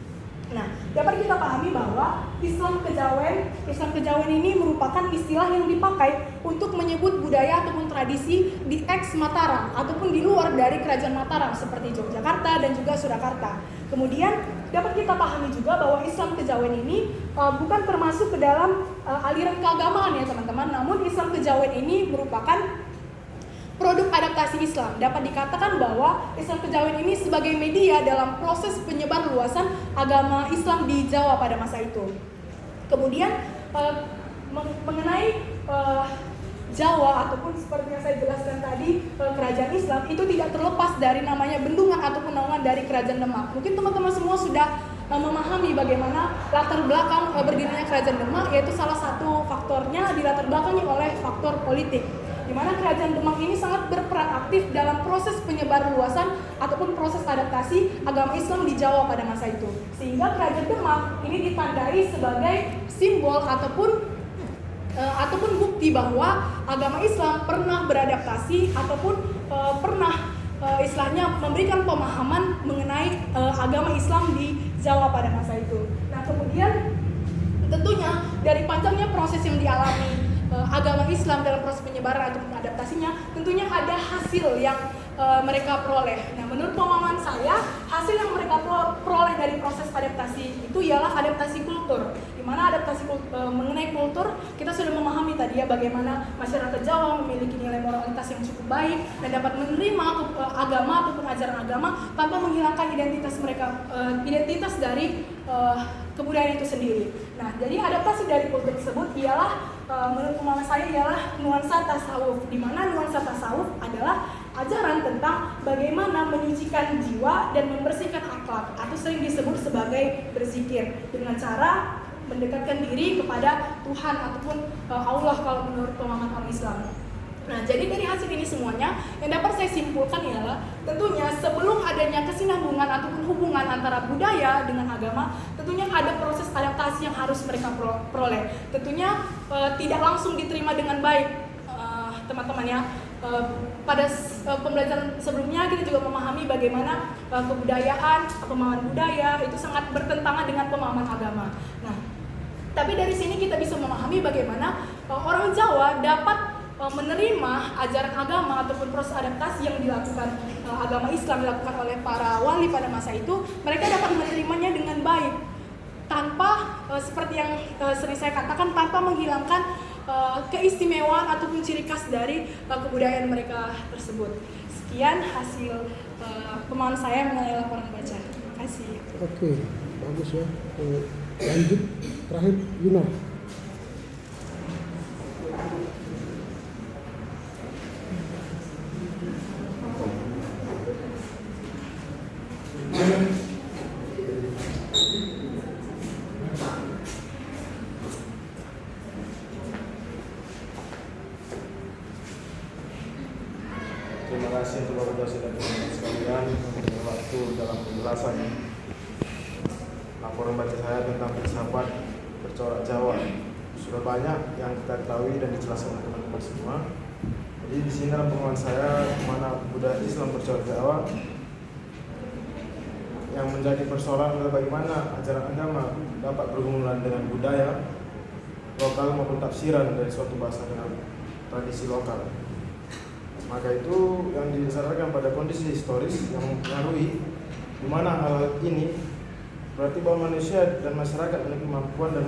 Nah, dapat kita pahami bahwa Islam kejawen ini merupakan istilah yang dipakai untuk menyebut budaya ataupun tradisi di eks Mataram ataupun di luar dari kerajaan Mataram seperti Yogyakarta dan juga Surakarta. Kemudian dapat kita pahami juga bahwa Islam kejawen ini bukan termasuk ke dalam aliran keagamaan ya teman-teman, namun Islam kejawen ini merupakan produk adaptasi Islam. Dapat dikatakan bahwa Islam kejawen ini sebagai media dalam proses penyebar luasan agama Islam di Jawa pada masa itu. Kemudian mengenai Jawa ataupun seperti yang saya jelaskan tadi, kerajaan Islam itu tidak terlepas dari namanya bendungan ataupun naungan dari kerajaan Demak. Mungkin teman-teman semua sudah memahami bagaimana latar belakang berdirinya kerajaan Demak, yaitu salah satu faktornya dilatar belakangi oleh faktor politik, di mana kerajaan Demak ini sangat berperan aktif dalam proses penyebarluasan ataupun proses adaptasi agama Islam di Jawa pada masa itu. Sehingga kerajaan Demak ini ditandai sebagai simbol ataupun bukti bahwa agama Islam pernah beradaptasi ataupun pernah istilahnya memberikan pemahaman mengenai agama Islam di Jawa pada masa itu. Nah, kemudian tentunya dari panjangnya proses yang dialami agama Islam dalam proses penyebaran atau adaptasinya, tentunya ada hasil yang mereka peroleh. Nah, menurut pemahaman saya, hasil yang mereka peroleh dari proses adaptasi itu ialah adaptasi kultur. Di mana adaptasi mengenai kultur, kita sudah memahami tadi ya bagaimana masyarakat Jawa memiliki nilai moralitas yang cukup baik dan dapat menerima agama ataupun ajaran agama tanpa menghilangkan identitas mereka, identitas dari kebudayaan itu sendiri. Nah, jadi adaptasi dari kultur tersebut ialah menurut pemahaman saya ialah nuansa tasawuf, di mana nuansa tasawuf adalah ajaran tentang bagaimana menyucikan jiwa dan membersihkan akhlak atau sering disebut sebagai berzikir dengan cara mendekatkan diri kepada Tuhan ataupun Allah kalau menurut pemahaman orang Islam. Nah, jadi dari hasil ini semuanya yang dapat saya simpulkan ialah tentunya sebelum adanya kesinambungan ataupun hubungan antara budaya dengan agama, tentunya ada proses adaptasi yang harus mereka peroleh. Tentunya tidak langsung diterima dengan baik, teman-teman ya. Pada pembelajaran sebelumnya kita juga memahami bagaimana kebudayaan, pemahaman budaya itu sangat bertentangan dengan pemahaman agama. Nah, tapi dari sini kita bisa memahami bagaimana orang Jawa dapat menerima ajaran agama ataupun proses adaptasi yang dilakukan agama Islam dilakukan oleh para wali pada masa itu, mereka dapat menerimanya dengan baik tanpa seperti yang sering saya katakan, tanpa menghilangkan keistimewaan ataupun ciri khas dari kebudayaan mereka tersebut. Sekian hasil pemahaman saya mengenai laporan baca. Terima kasih. Oke, bagus ya. Lanjut terakhir Yunar. Terima kasih untuk Bapak Dosen dan teman-teman sekalian untuk waktu dalam penjelasan laporan baca saya tentang filsafat bercorak Jawa. Sudah banyak yang kita ketahui dan dijelaskan oleh teman-teman semua. Jadi di sini dalam pemahaman saya mana budaya Islam bercorak Jawa yang menjadi persoalan adalah bagaimana ajaran agama dapat berhubungan dengan budaya lokal maupun tafsiran dari suatu bahasa dengan tradisi lokal. Maka itu yang didasarkan pada kondisi historis yang mempengaruhi di mana hal ini berarti bahwa manusia dan masyarakat memiliki kemampuan dan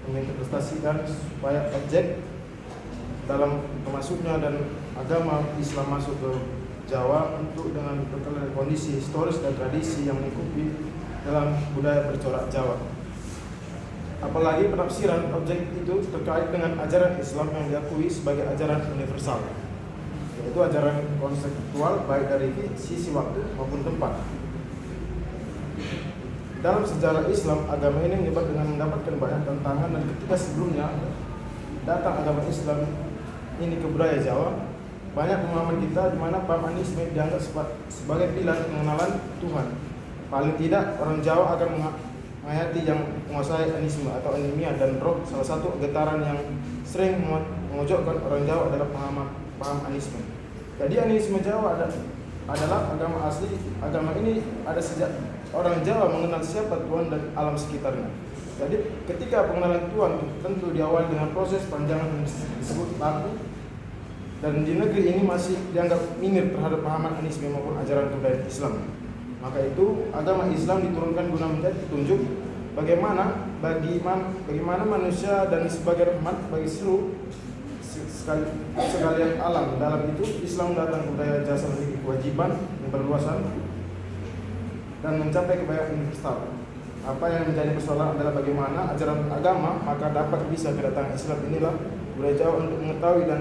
menginterpretasikan supaya objek dalam termasuknya dan agama Islam masuk ke Jawa untuk dengan berkelana kondisi historis dan tradisi yang mengikuti dalam budaya bercorak Jawa. Apalagi penafsiran objek itu terkait dengan ajaran Islam yang diakui sebagai ajaran universal, yaitu ajaran konseptual baik dari sisi waktu maupun tempat. Dalam sejarah Islam, agama ini mendapatkan banyak tantangan dan ketika sebelumnya datang agama Islam ini ke budaya Jawa, banyak pemahaman kita di mana paham animisme dianggap sebagai pilar pengenalan Tuhan. Paling tidak orang Jawa akan menghayati yang menguasai animisme atau animia dan roh. Salah satu getaran yang sering memojokkan orang Jawa adalah paham animisme. Jadi animisme Jawa adalah agama asli. Agama ini ada sejak orang Jawa mengenal siapa Tuhan dan alam sekitarnya. Jadi ketika pengenalan Tuhan tentu diawali dengan proses panjang yang disebut baku, dan di negeri ini masih dianggap minir terhadap pemahaman animisme maupun ajaran kebudayaan Islam. Maka itu agama Islam diturunkan guna menjadi petunjuk bagaimana manusia dan sebagai rahmat bagi seluruh sekalian alam. Dalam itu Islam datang budaya jasa memiliki kewajiban yang berluasan dan mencapai kebaikan universal. Apa yang menjadi persoalan adalah bagaimana ajaran agama maka dapat bisa kedatangan Islam inilah budaya Jawa untuk mengetahui dan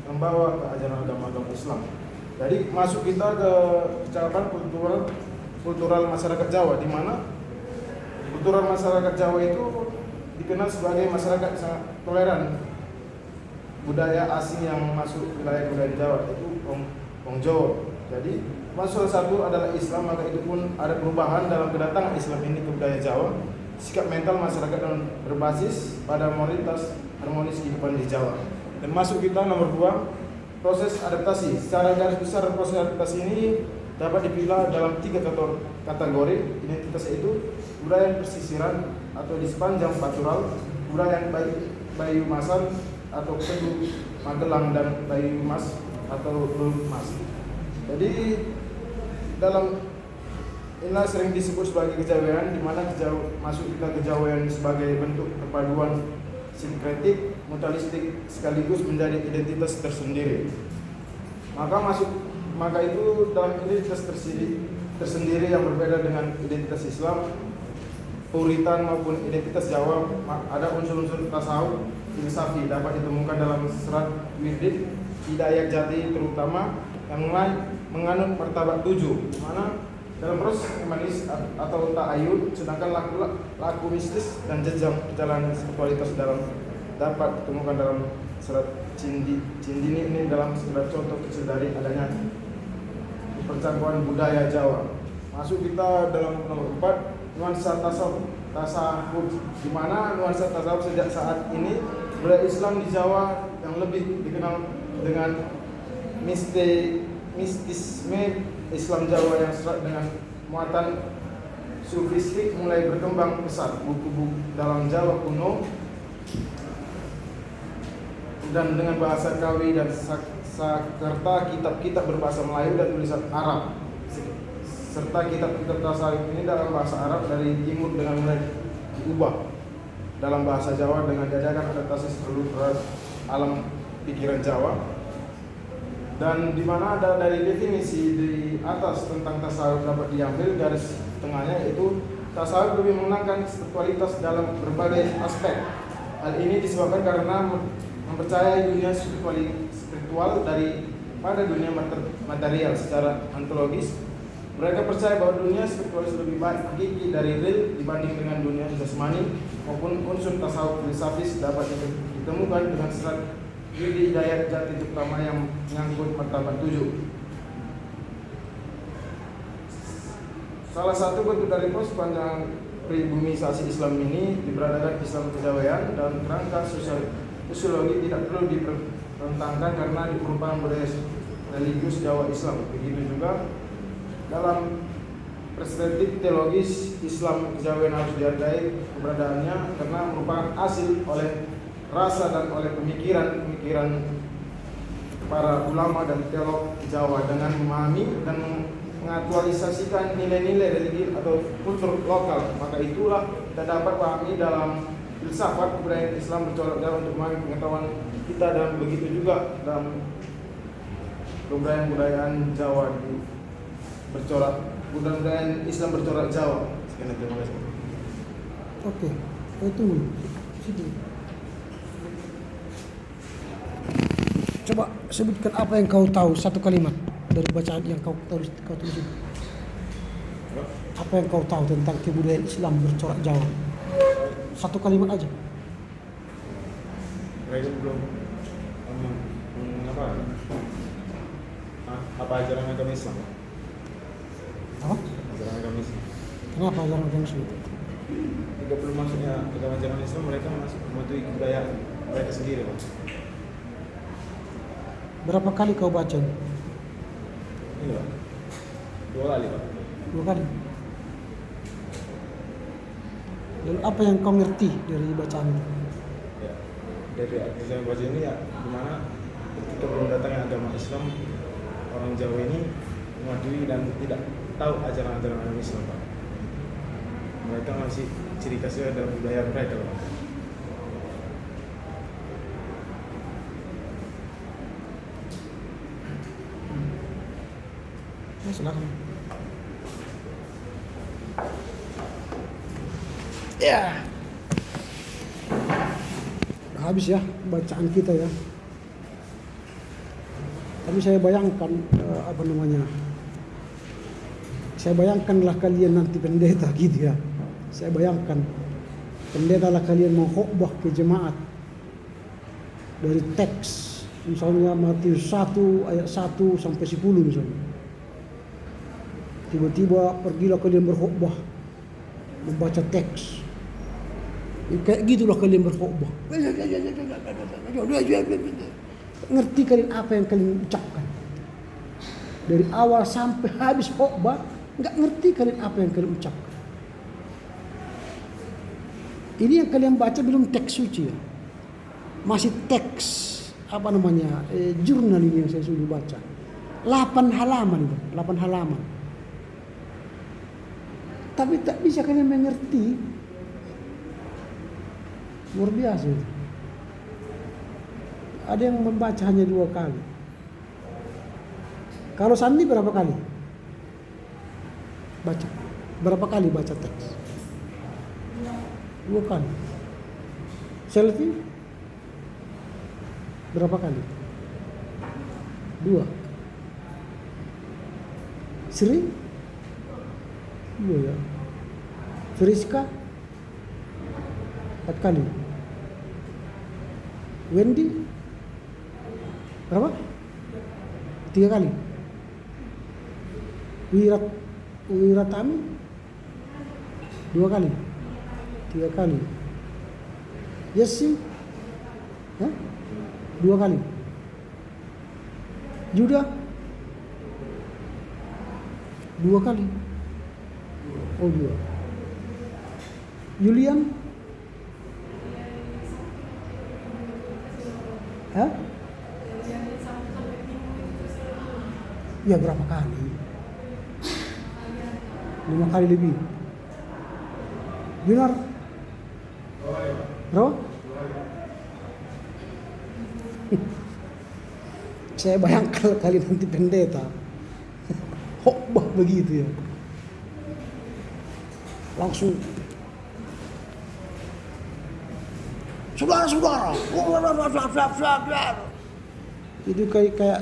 membawa ke ajaran agama-agama Islam. Jadi masuk kita ke percakapan kultural masyarakat Jawa, di mana kultural masyarakat Jawa itu dikenal sebagai masyarakat sangat toleran. Budaya asing yang masuk wilayah Jawa itu Wong Jawa. Jadi salah satu adalah Islam, maka itu pun ada perubahan dalam kedatangan Islam ini ke budaya Jawa. Sikap mental masyarakat yang berbasis pada moralitas harmonis kehidupan di Jawa. Dan masuk kita nomor 2, proses adaptasi. Secara garis besar proses adaptasi ini dapat dipilah dalam 3 kategori identitas, yaitu budaya pesisiran atau di sepanjang Patural, budaya Bayu Masan atau Teguh Magelang, dan Bayu Mas atau Belum Mas. Jadi dalam inilah sering disebut sebagai kejawen, di mana masuk kita kejawen sebagai bentuk perpaduan sinkretik, mutualistik sekaligus menjadi identitas tersendiri. Maka itu dalam identitas tersendiri yang berbeda dengan identitas Islam, Puritan maupun identitas Jawa, ada unsur-unsur tasawuf filsafat dapat ditemukan dalam serat Wirid Hidayat Jati, terutama yang menganut martabat 7, mana dalam proses manis atau ta'ayud, sedangkan laku mistis dan jejak perjalanan spiritualitas dapat ditemukan dalam serat Cindini ini dalam sekedar contoh kecil dari adanya percakapan budaya Jawa. Masuk kita dalam nomor 4, nuansa tasawuf, di mana nuansa tasawuf sejak saat ini budaya Islam di Jawa yang lebih dikenal dengan mistisme Islam Jawa yang serat dengan muatan sufistik mulai berkembang pesat. Buku-buku dalam Jawa kuno dan dengan bahasa Kawi dan Sakerta, kitab-kitab berbahasa Melayu dan tulisan Arab, serta kitab-kitab tasawuf ini dalam bahasa Arab dari timur dengan mulai diubah dalam bahasa Jawa dengan diadakan adaptasi seluruh alam pikiran Jawa. Dan di mana ada dari definisi di atas tentang tasawuf dapat diambil garis tengahnya, yaitu tasawuf lebih mengenangkan spiritualitas dalam berbagai aspek. Hal ini disebabkan karena mempercayai dunia spiritual daripada dunia material. Secara ontologis, mereka percaya bahwa dunia spiritual lebih baik hakiki dari real dibanding dengan dunia jasmani, maupun unsur tasawuf filosofis dapat ditemukan dengan serat Widi Hidayat Jati, terutama yang menyangkut martabat 7. Salah satu bentuk dari proses panjang pribumisasi Islam ini diberadakan Islam kejawen dan kerangka sosiologi tidak perlu dipertentangkan karena merupakan budaya religius Jawa Islam. Begitu juga dalam perspektif teologis Islam kejawen harus dihargai keberadaannya karena merupakan hasil oleh rasa dan oleh pemikiran para ulama dan teolog Jawa dengan memahami dan mengaktualisasikan nilai-nilai religi atau kultur lokal. Maka itulah kita dapat pahami dalam filsafat kebudayaan Islam bercorak Jawa untuk memahami pengetahuan kita, dan begitu juga dalam kebudayaan Jawa bercorak, budaya Islam bercorak Jawa. Sekian, terima kasih. Oke, itu situ. Coba sebutkan apa yang kau tahu, satu kalimat dari bacaan yang kau tulis itu. Apa yang kau tahu tentang kebudayaan Islam bercorak Jawa? Satu kalimat aja. Mereka belum apa ajaran agama Islam? Apa? Ajaran agama Islam. Kenapa ajaran agama Islam? 30 maksudnya ajaran Islam, mereka mematuhi budaya mereka sendiri, Pak. Berapa kali kau baca? Ini, Pak. 2 kali, Pak. 2 kali. Dan apa yang kau ngerti dari bacaan itu? Ya, dari saya baca ini ya, dimana ketika belum datangnya agama Islam, orang Jawa ini mematuhi dan tidak tahu ajaran-ajaran agama Islam, Pak. Mereka masih ciri khasnya dalam budaya mereka, Pak. Ya, silakan. Ya. habis ya bacaan kita ya. Tapi saya bayangkan saya bayangkanlah kalian nanti pendeta gitu ya. Saya bayangkan pendeta lah kalian mau khotbah ke jemaat dari teks misalnya Matius 1 ayat 1 sampai 10 misalnya. Tiba-tiba pergilah kalian berkhotbah membaca teks. Kayak gitulah kalian berkhotbah. Ngerti kalian apa yang kalian ucapkan? Dari awal sampai habis khotbah nggak ngerti kalian apa yang kalian ucapkan. Ini yang kalian baca belum teks suci ya. Masih teks jurnal ini yang saya sudah baca. 8 halaman itu, 8 halaman. Tapi tak bisa kalian mengerti. Luar biasa itu. Ada yang membaca hanya 2 kali. Kalau Sandi berapa kali? Baca. Berapa kali baca teks? 2 kali. Selfie? Berapa kali? 2. Sri? 2 ya. Friska? 4 kali. Wendy? Berapa? 3 kali. Wiratami? 2 kali. 3 kali. Yesi? 2 kali. Judah? 2 kali. Oh 2. Julian? Ya berapa kali? 5 kali lebih. Benar? Berapa? Saya bayangkan kali nanti pendeta khotbah begitu ya. Langsung saudara-saudara, itu kayak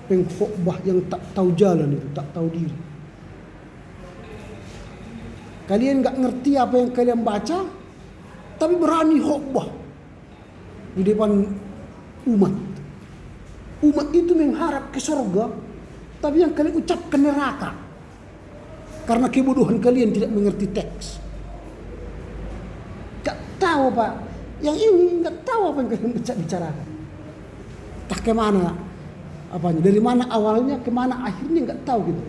pengkhotbah yang tak tahu jalan itu, tak tahu diri. Kalian nggak ngerti apa yang kalian baca, tapi berani khotbah di depan umat. Umat itu mengharap ke surga, tapi yang kalian ucapkan neraka. Karena kebodohan kalian tidak mengerti teks. Gak tahu Pak, yang ini gak tahu apa yang kalian bicarakan. Tak kemana apanya, dari mana awalnya, kemana akhirnya gak tahu gitu.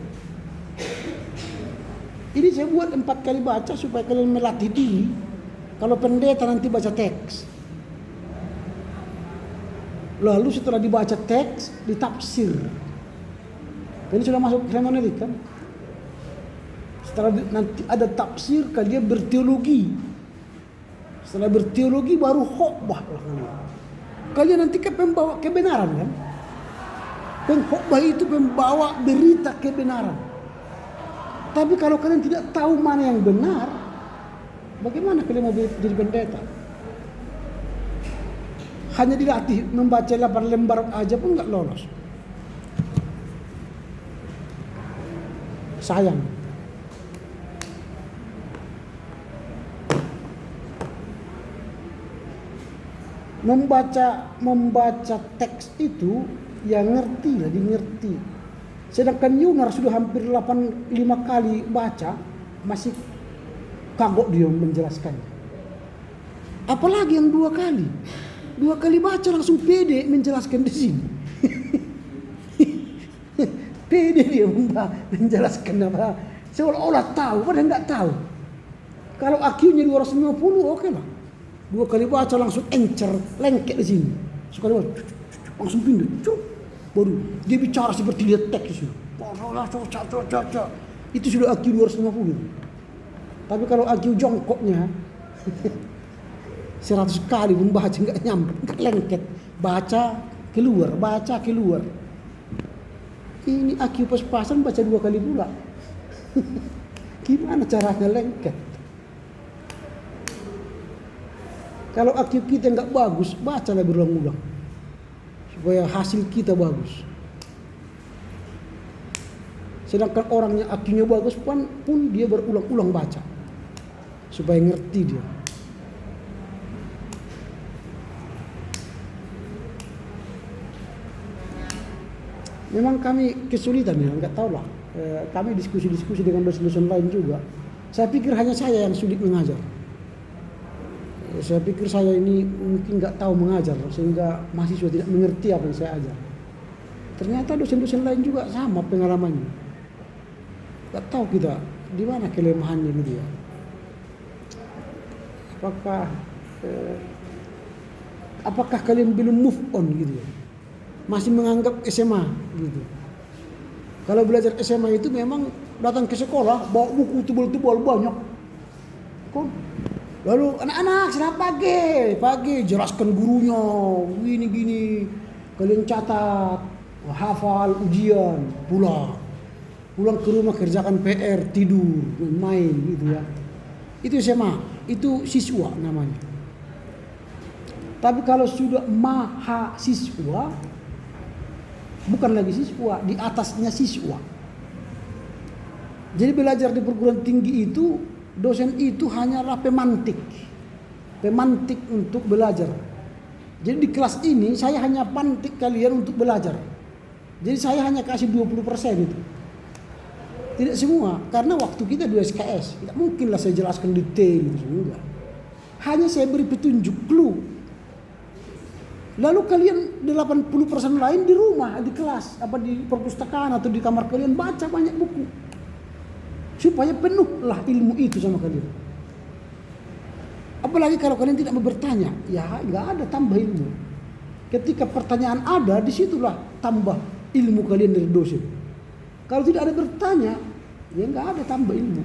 Ini saya buat 4 kali baca supaya kalian melatih diri. Kalau pendeta nanti baca teks, lalu setelah dibaca teks, ditafsir. Ini sudah masuk hermeneutik kan? Setelah nanti ada tafsir, kalian berteologi. Setelah berteologi baru khotbah lah kalian. Kalian nanti kan pembawa kebenaran kan? Pengkhotbah itu pembawa berita kebenaran. Tapi kalau kalian tidak tahu mana yang benar, bagaimana kalian mau jadi pendeta? Hanya dilatih membaca 8 lembar aja pun nggak lolos. Sayang. Membaca teks itu ya ngerti lah, dimengerti. Sedangkan Yunar sudah hampir 5 kali baca, masih kagok dia menjelaskannya. Apalagi yang 2 kali. 2 kali baca langsung pede menjelaskan di sini. Pede dia menjelaskan apa. Seolah-olah tahu, padahal nggak tahu. Kalau IQ-nya 250, oke lah. 2 kali baca langsung encer, lengket di sini. Sekali baca, langsung pindah. Baru dia bicara seperti dia teks itu. Itu sudah IQ 250. Tapi kalau IQ jongkoknya 100 kali membaca nggak nyampe, nggak lengket. Baca keluar. Ini IQ pas-pasan baca 2 kali pula. Gimana caranya lengket? Kalau IQ kita nggak bagus, bacalah berulang-ulang supaya hasil kita bagus. Sedangkan orang yang IQ-nya bagus pun dia berulang-ulang baca supaya ngerti dia. Memang kami kesulitan ya, nggak tahu lah. Kami diskusi-diskusi dengan dosen-dosen lain juga. Saya pikir hanya saya yang sulit mengajar. Saya pikir saya ini mungkin nggak tahu mengajar sehingga mahasiswa tidak mengerti apa yang saya ajar. Ternyata dosen-dosen lain juga sama pengalamannya. Nggak tahu kita di mana kelemahannya gitu ya. Apakah kalian belum move on gitu ya? Masih menganggap SMA gitu. Kalau belajar SMA itu memang datang ke sekolah bawa buku tebal-tebal banyak. Lalu anak-anak selamat pagi jelaskan gurunya gini kalian catat, hafal ujian, pulang ke rumah kerjakan PR, tidur, main gitu ya. Itu SMA, itu siswa namanya. Tapi kalau sudah mahasiswa, bukan lagi siswa, di atasnya siswa. Jadi belajar di perguruan tinggi itu, dosen itu hanyalah pemantik untuk belajar. Jadi di kelas ini saya hanya pantik kalian untuk belajar. Jadi saya hanya kasih 20% itu. Tidak semua, karena waktu kita 2 SKS, tidak mungkinlah saya jelaskan detail itu semua. Hanya saya beri petunjuk, clue. Lalu kalian 80% lain di rumah, di kelas, di perpustakaan atau di kamar kalian baca banyak buku. Supaya penuhlah ilmu itu sama kalian. Apalagi kalau kalian tidak mau bertanya, ya nggak ada tambah ilmu. Ketika pertanyaan ada, disitulah tambah ilmu kalian dari dosen. Kalau tidak ada bertanya, ya nggak ada tambah ilmu.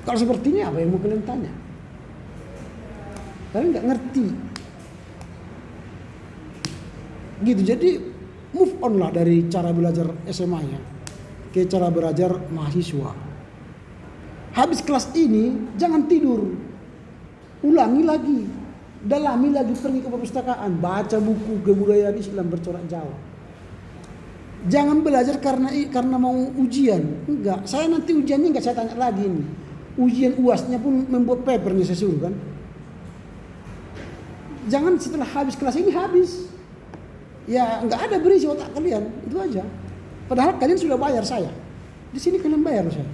Kalau seperti ini apa yang mau kalian tanya? Kalian nggak ngerti. Gitu, jadi move on lah dari cara belajar SMA-nya ke cara belajar mahasiswa. Habis kelas ini jangan tidur, ulangi lagi, dalami lagi, pergi ke perpustakaan, baca buku kebudayaan Islam bercorak Jawa. Jangan belajar karena mau ujian, enggak. Saya nanti ujiannya enggak saya tanya lagi ini. Ujian UASnya pun membuat papernya saya suruh kan. Jangan setelah habis kelas ini habis. Ya enggak ada berisi otak kalian, itu aja. Padahal kalian sudah bayar saya. Di sini kalian bayar saya.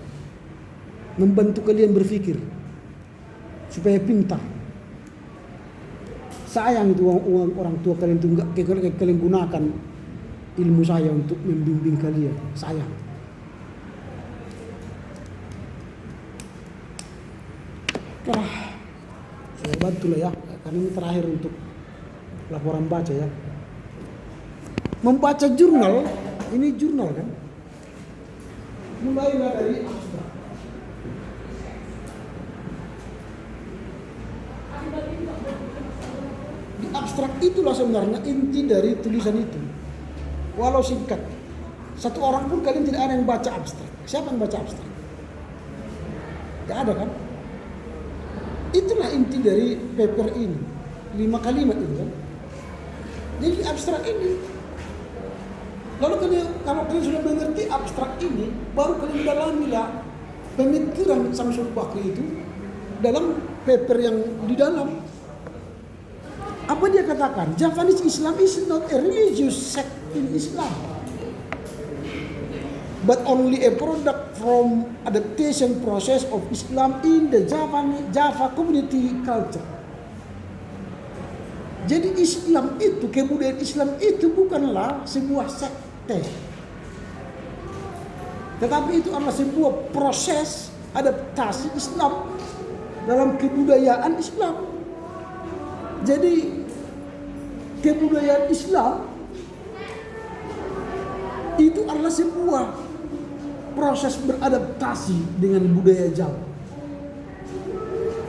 Membantu kalian berpikir supaya pintar. Sayang itu uang orang tua kalian itu enggak kalian gunakan ilmu saya untuk membimbing kalian. Sayang. Saya bantulah ya, karena ini terakhir untuk laporan baca ya. Membaca jurnal, ini jurnal kan. Mulailah dari abstrak. Di abstrak itulah sebenarnya inti dari tulisan itu. Walau singkat, satu orang pun kalian tidak ada yang baca abstrak. Siapa yang baca abstrak? Tidak ada kan? Itulah inti dari paper ini. 5 kalimat itu kan. Jadi abstrak ini. Lalu kalau kalian sudah mengerti abstrak ini, baru kalian dalamilah pemikiran Samsul Bakri itu dalam paper yang di dalam. Apa dia katakan? Javanese Islam is not a religious sect in Islam, but only a product from adaptation process of Islam in the Java community culture. Jadi Islam itu, kebudayaan Islam itu bukanlah sebuah sekte, tetapi itu adalah sebuah proses adaptasi Islam dalam kebudayaan Islam. Jadi kebudayaan Islam itu adalah sebuah proses beradaptasi dengan budaya Jawa.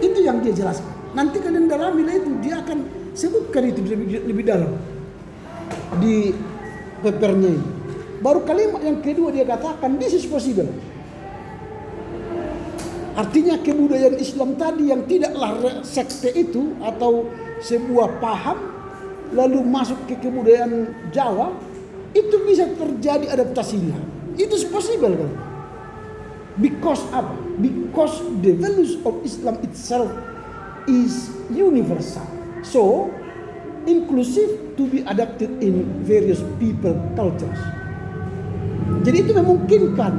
Itu yang dia jelaskan. Nanti kalian dalami itu, dia akan sebutkan itu lebih dalam di papernya ini. Baru kalimat yang kedua dia katakan, this is possible. Artinya kebudayaan Islam tadi yang tidaklah sekte itu atau sebuah paham lalu masuk ke kebudayaan Jawa, itu bisa terjadi adaptasinya. Itu possible kan? Because apa? Because the values of Islam itself is universal. So, inclusive to be adapted in various people cultures. Jadi itu memungkinkan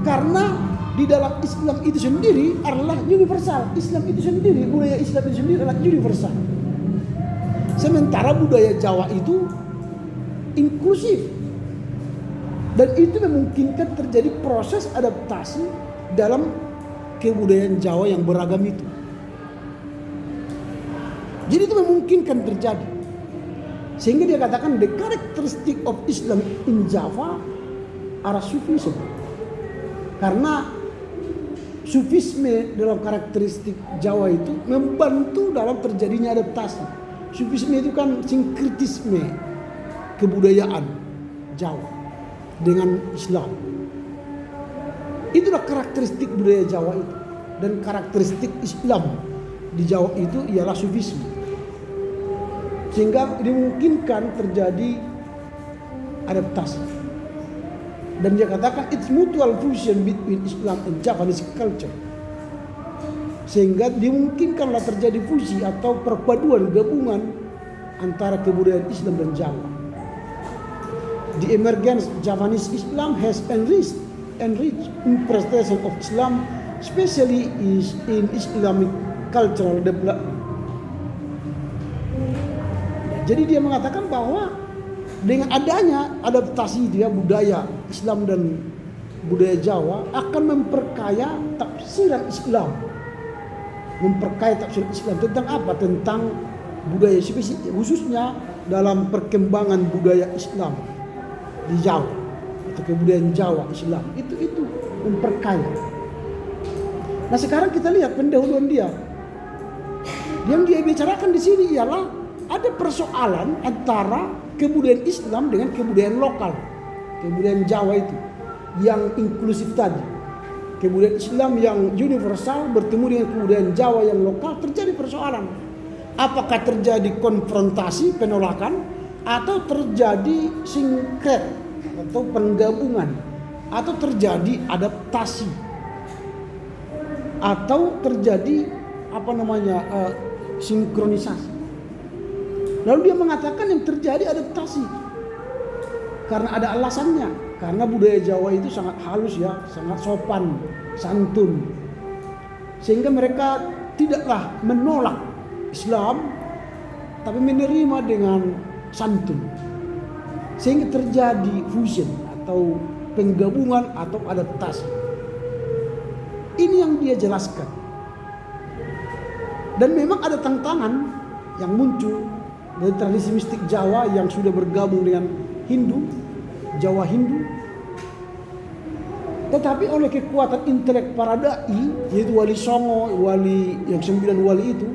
karena di dalam Islam itu sendiri adalah universal. Islam itu sendiri, budaya Islam itu sendiri adalah universal. Sementara budaya Jawa itu inklusif. Dan itu memungkinkan terjadi proses adaptasi dalam kebudayaan Jawa yang beragam itu. Jadi itu memungkinkan terjadi. Sehingga dia katakan the characteristic of Islam in Java are Sufism. Karena Sufisme dalam karakteristik Jawa itu membantu dalam terjadinya adaptasi. Sufisme itu kan sinkretisme kebudayaan Jawa dengan Islam. Itulah karakteristik budaya Jawa itu. Dan karakteristik Islam di Jawa itu ialah Sufisme. Sehingga dimungkinkan terjadi adaptasi. Dan dia katakan it's mutual fusion between Islam and Javanese culture. Sehingga dimungkinkanlah terjadi fusi atau perpaduan gabungan antara kebudayaan Islam dan Jawa. The emergence Javanese Islam has enriched interpretation of Islam, especially is in Islamic cultural development. Jadi dia mengatakan bahwa dengan adanya adaptasi dia budaya Islam dan budaya Jawa akan memperkaya tafsiran Islam. Memperkaya tafsiran Islam tentang apa? Tentang budaya spesifik, khususnya dalam perkembangan budaya Islam di Jawa atau kebudayaan Jawa Islam itu memperkaya. Nah sekarang kita lihat pendahuluan dia. Yang dia bicarakan di sini ialah ada persoalan antara kebudayaan Islam dengan kebudayaan lokal, kebudayaan Jawa itu yang inklusif tadi. Kebudayaan Islam yang universal bertemu dengan kebudayaan Jawa yang lokal, terjadi persoalan. Apakah terjadi konfrontasi, penolakan, atau terjadi sinkret atau penggabungan, atau terjadi adaptasi, atau terjadi sinkronisasi. Lalu dia mengatakan yang terjadi adaptasi karena ada alasannya, karena budaya Jawa itu sangat halus ya, sangat sopan, santun, sehingga mereka tidaklah menolak Islam tapi menerima dengan santun, sehingga terjadi fusion atau penggabungan atau adaptasi. Ini yang dia jelaskan. Dan memang ada tantangan yang muncul dari tradisi mistik Jawa yang sudah bergabung dengan Hindu, Jawa Hindu. Tetapi oleh kekuatan intelek para dai, yaitu Wali Songo, wali yang 9 wali itu,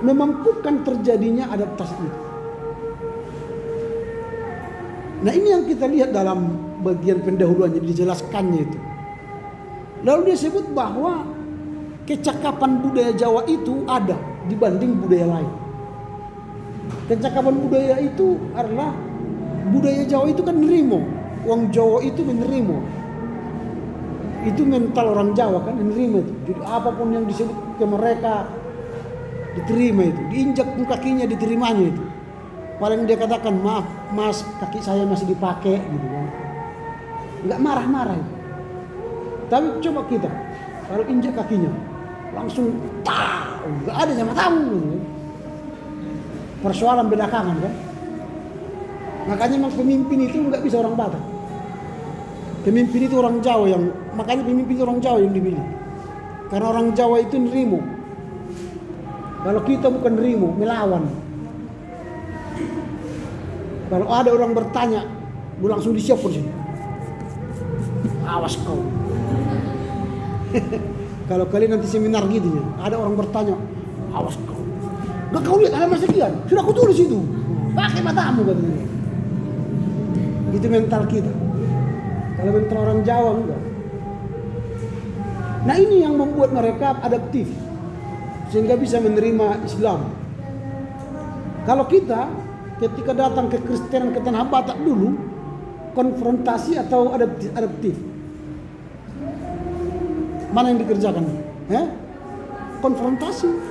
memampukan terjadinya adaptasi itu. Nah ini yang kita lihat dalam bagian pendahuluannya, dijelaskannya itu. Lalu dia sebut bahwa kecakapan budaya Jawa itu ada dibanding budaya lain. Kecakapan budaya itu adalah budaya Jawa itu kan nerimo. Wong Jawa itu menerima. Itu mental orang Jawa kan, menerima itu. Jadi apapun yang disebut ke mereka diterima itu. Diinjak pun kakinya diterimanya itu. Paling dia katakan, maaf mas, kaki saya masih dipakai gitu kan. Enggak marah-marah itu. Tapi coba kita kalau injak kakinya langsung enggak ada sama tamu gitu. Persoalan belakangan kan. Makanya memang pemimpin itu enggak bisa orang Batak. Pemimpin itu orang Jawa makanya pemimpin itu orang Jawa yang dipilih. Karena orang Jawa itu nerimo. Kalau kita bukan nerimo, melawan. Kalau ada orang bertanya, gue langsung disiapkan sini. Awas kau. Kalau kalian nanti seminar gitu ya, ada orang bertanya, awas kau. Gak kau lihat alamat sekian, sudah aku tulis itu. Pakai matamu katanya. Itu mental kita. Kalau mental orang Jawa enggak. Nah ini yang membuat mereka adaptif sehingga bisa menerima Islam. Kalau kita ketika datang ke Kristen ke Tanah Batak dulu, konfrontasi atau adaptif? Mana yang dikerjakan? Konfrontasi.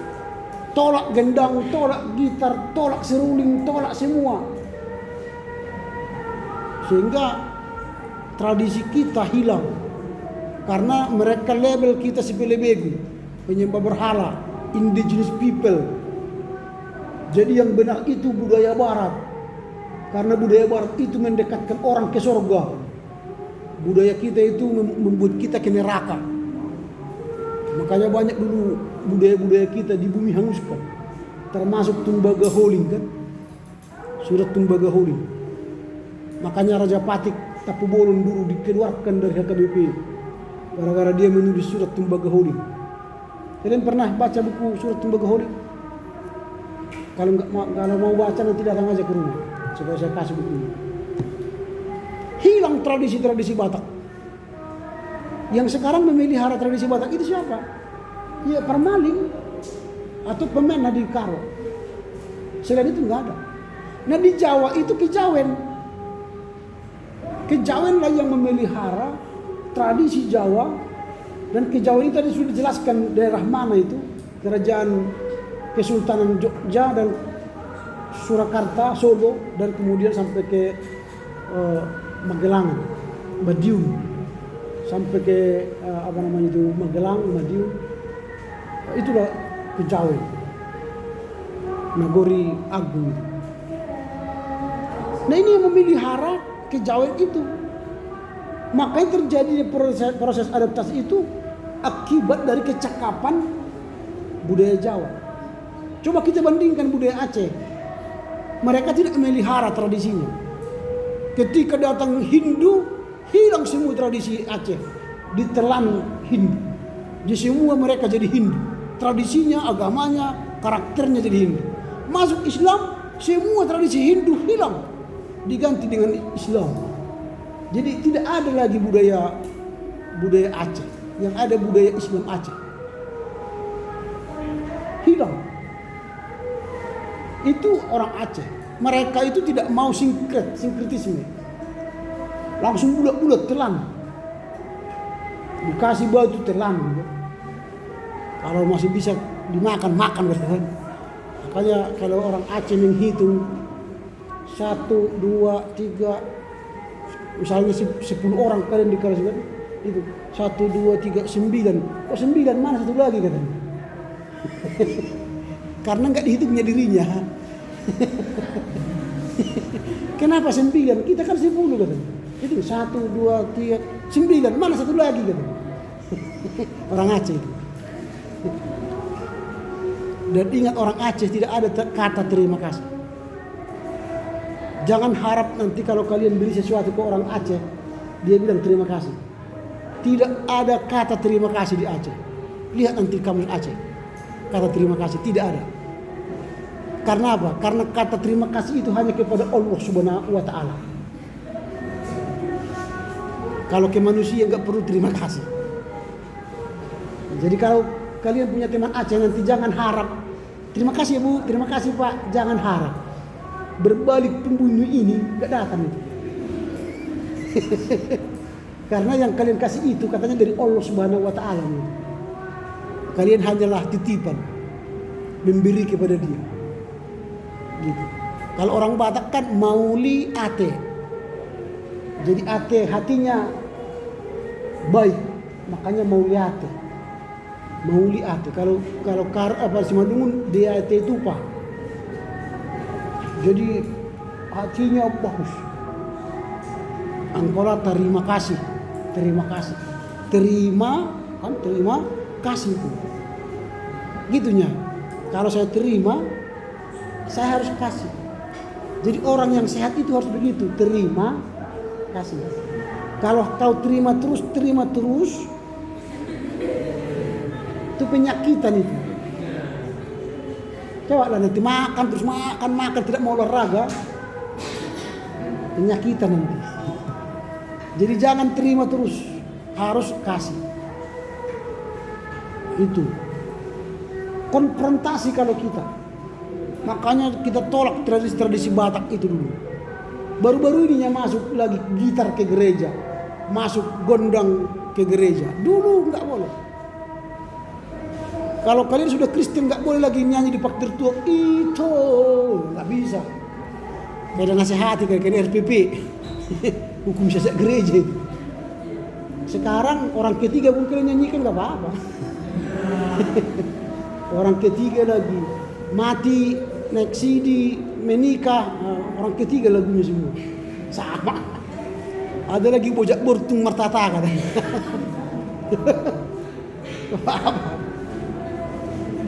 Tolak gendang, tolak gitar, tolak seruling, tolak semua. Sehingga tradisi kita hilang. Karena mereka label kita sebagai bego, penyembah berhala, indigenous people. Jadi yang benar itu budaya barat. Karena budaya barat itu mendekatkan orang ke surga. Budaya kita itu membuat kita ke neraka. Makanya banyak dulu budaya-budaya kita di bumi hanguskan. Termasuk Tumbaga Holing kan. Surat Tumbaga Holing. Makanya Raja Patik Tapu Bolon dulu dikeluarkan dari HKBP. Gara-gara dia menulis surat Tumbaga Holing. Kalian pernah baca buku surat Tumbaga Holing? Kalau mau baca nanti datang aja ke rumah. Supaya saya kasih buku ini. Hilang tradisi-tradisi Batak. Yang sekarang memelihara tradisi Batak itu siapa? Ya permaling atau pemena di Karo. Selain itu nggak ada. Nah di Jawa itu kejawen. Kejawen lah yang memelihara tradisi Jawa. Dan kejawen itu tadi sudah dijelaskan daerah mana itu. Kerajaan Kesultanan Jogja dan Surakarta, Solo, dan kemudian sampai ke Magelang, Madiun, sampai ke Magelang, Madiun, itulah Kejawen, Nagori Agung. Nah ini yang memelihara Kejawen itu, makanya terjadi proses adaptasi itu akibat dari kecakapan budaya Jawa. Coba kita bandingkan budaya Aceh. Mereka tidak memelihara tradisinya. Ketika datang Hindu, hilang semua tradisi Aceh. Ditelan Hindu. Jadi semua mereka jadi Hindu. Tradisinya, agamanya, karakternya jadi Hindu. Masuk Islam, semua tradisi Hindu hilang. Diganti dengan Islam. Jadi tidak ada lagi budaya Aceh. Yang ada budaya Islam Aceh. Hilang. Itu orang Aceh. Mereka itu tidak mau sinkretisme. Langsung bulat-bulat telan. Dikasih batu telan. Kalau masih bisa dimakan, makan. Makanya kalau orang Aceh menghitung 1, 2, 3, misalnya 10 orang kalian dikasih itu 1, 2, 3, 9. Oh 9 mana satu lagi katanya. Karena nggak dihitungnya dirinya. Kenapa 9? Kita kan 10 katanya. Itu 1, 2, 3, 9. Mana satu lagi katanya. Orang Aceh itu. Dan ingat orang Aceh tidak ada kata terima kasih. Jangan harap nanti kalau kalian beli sesuatu ke orang Aceh, dia bilang terima kasih. Tidak ada kata terima kasih di Aceh. Lihat nanti kamus Aceh. Kata terima kasih tidak ada. Karena apa? Karena kata terima kasih itu hanya kepada Allah Subhanahu wa Ta'ala. Kalau ke manusia nggak perlu terima kasih. Jadi kalau kalian punya teman Aceh nanti jangan harap terima kasih ya Bu, terima kasih Pak, jangan harap. Berbalik pembunuh ini nggak datang itu. Karena yang kalian kasih itu katanya dari Allah Subhanahu wa Ta'ala. Kalian hanyalah titipan memberi kepada dia. Gitu. Kalau orang Batak kan mauli ate. Jadi ate hatinya baik, makanya mauli ate. Mauli ate. Kalau Simalungun dia ate tupa. Jadi hatinya bagus. Angkola terima kasih. Terima kasih. Terima kasih itu. Gitunya. Kalau saya terima, saya harus kasih. Jadi orang yang sehat itu harus begitu, terima kasih. Kalau kau terima terus, itu penyakitan itu. Coba lah nanti makan terus makan tidak mau olahraga, penyakitan nanti. Jadi jangan terima terus, harus kasih. Itu konfrontasi kalau kita. Makanya kita tolak tradisi-tradisi Batak itu dulu. Baru-baru ininya masuk lagi gitar ke gereja, masuk gondang ke gereja. Dulu nggak boleh. Kalau kalian sudah Kristen nggak boleh lagi nyanyi di fakir tua itu, nggak bisa. Beda nasihati kayak RPP, hukum sesat gereja itu. Sekarang orang ketiga pun kalian nyanyikan nggak apa-apa. Orang ketiga lagi mati, naik CD, menikah, orang ketiga lagunya semua sama. Ada lagi bojak bertung mertata katanya.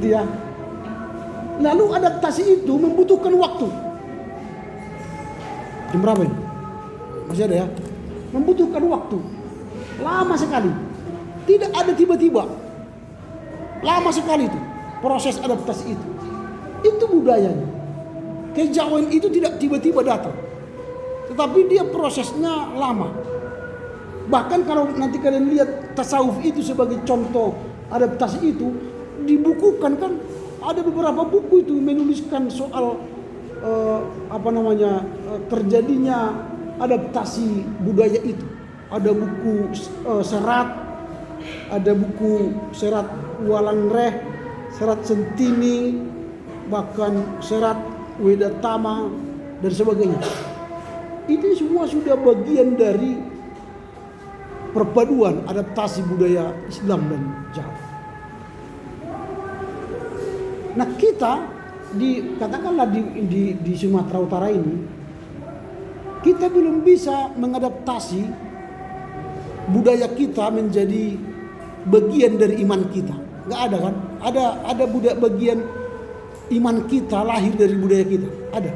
Dia. Lalu adaptasi itu membutuhkan waktu. Jam berapa ini? Masih ada ya? Membutuhkan waktu. Lama sekali. Tidak ada tiba-tiba. Lama sekali itu proses adaptasi itu. Itu budayanya. Kejawen itu tidak tiba-tiba datang. Tetapi dia prosesnya lama. Bahkan kalau nanti kalian lihat tasawuf itu sebagai contoh adaptasi itu, dibukukan kan, ada beberapa buku itu menuliskan soal terjadinya adaptasi budaya itu. Ada buku serat, ada buku serat Walangreh, serat Sentini, bahkan serat Wedatama dan sebagainya. Itu semua sudah bagian dari perpaduan adaptasi budaya Islam dan Jawa. Nah kita katakanlah di Sumatera Utara ini, kita belum bisa mengadaptasi budaya kita menjadi bagian dari iman kita. Nggak ada kan? Ada budaya bagian iman kita lahir dari budaya kita. Ada.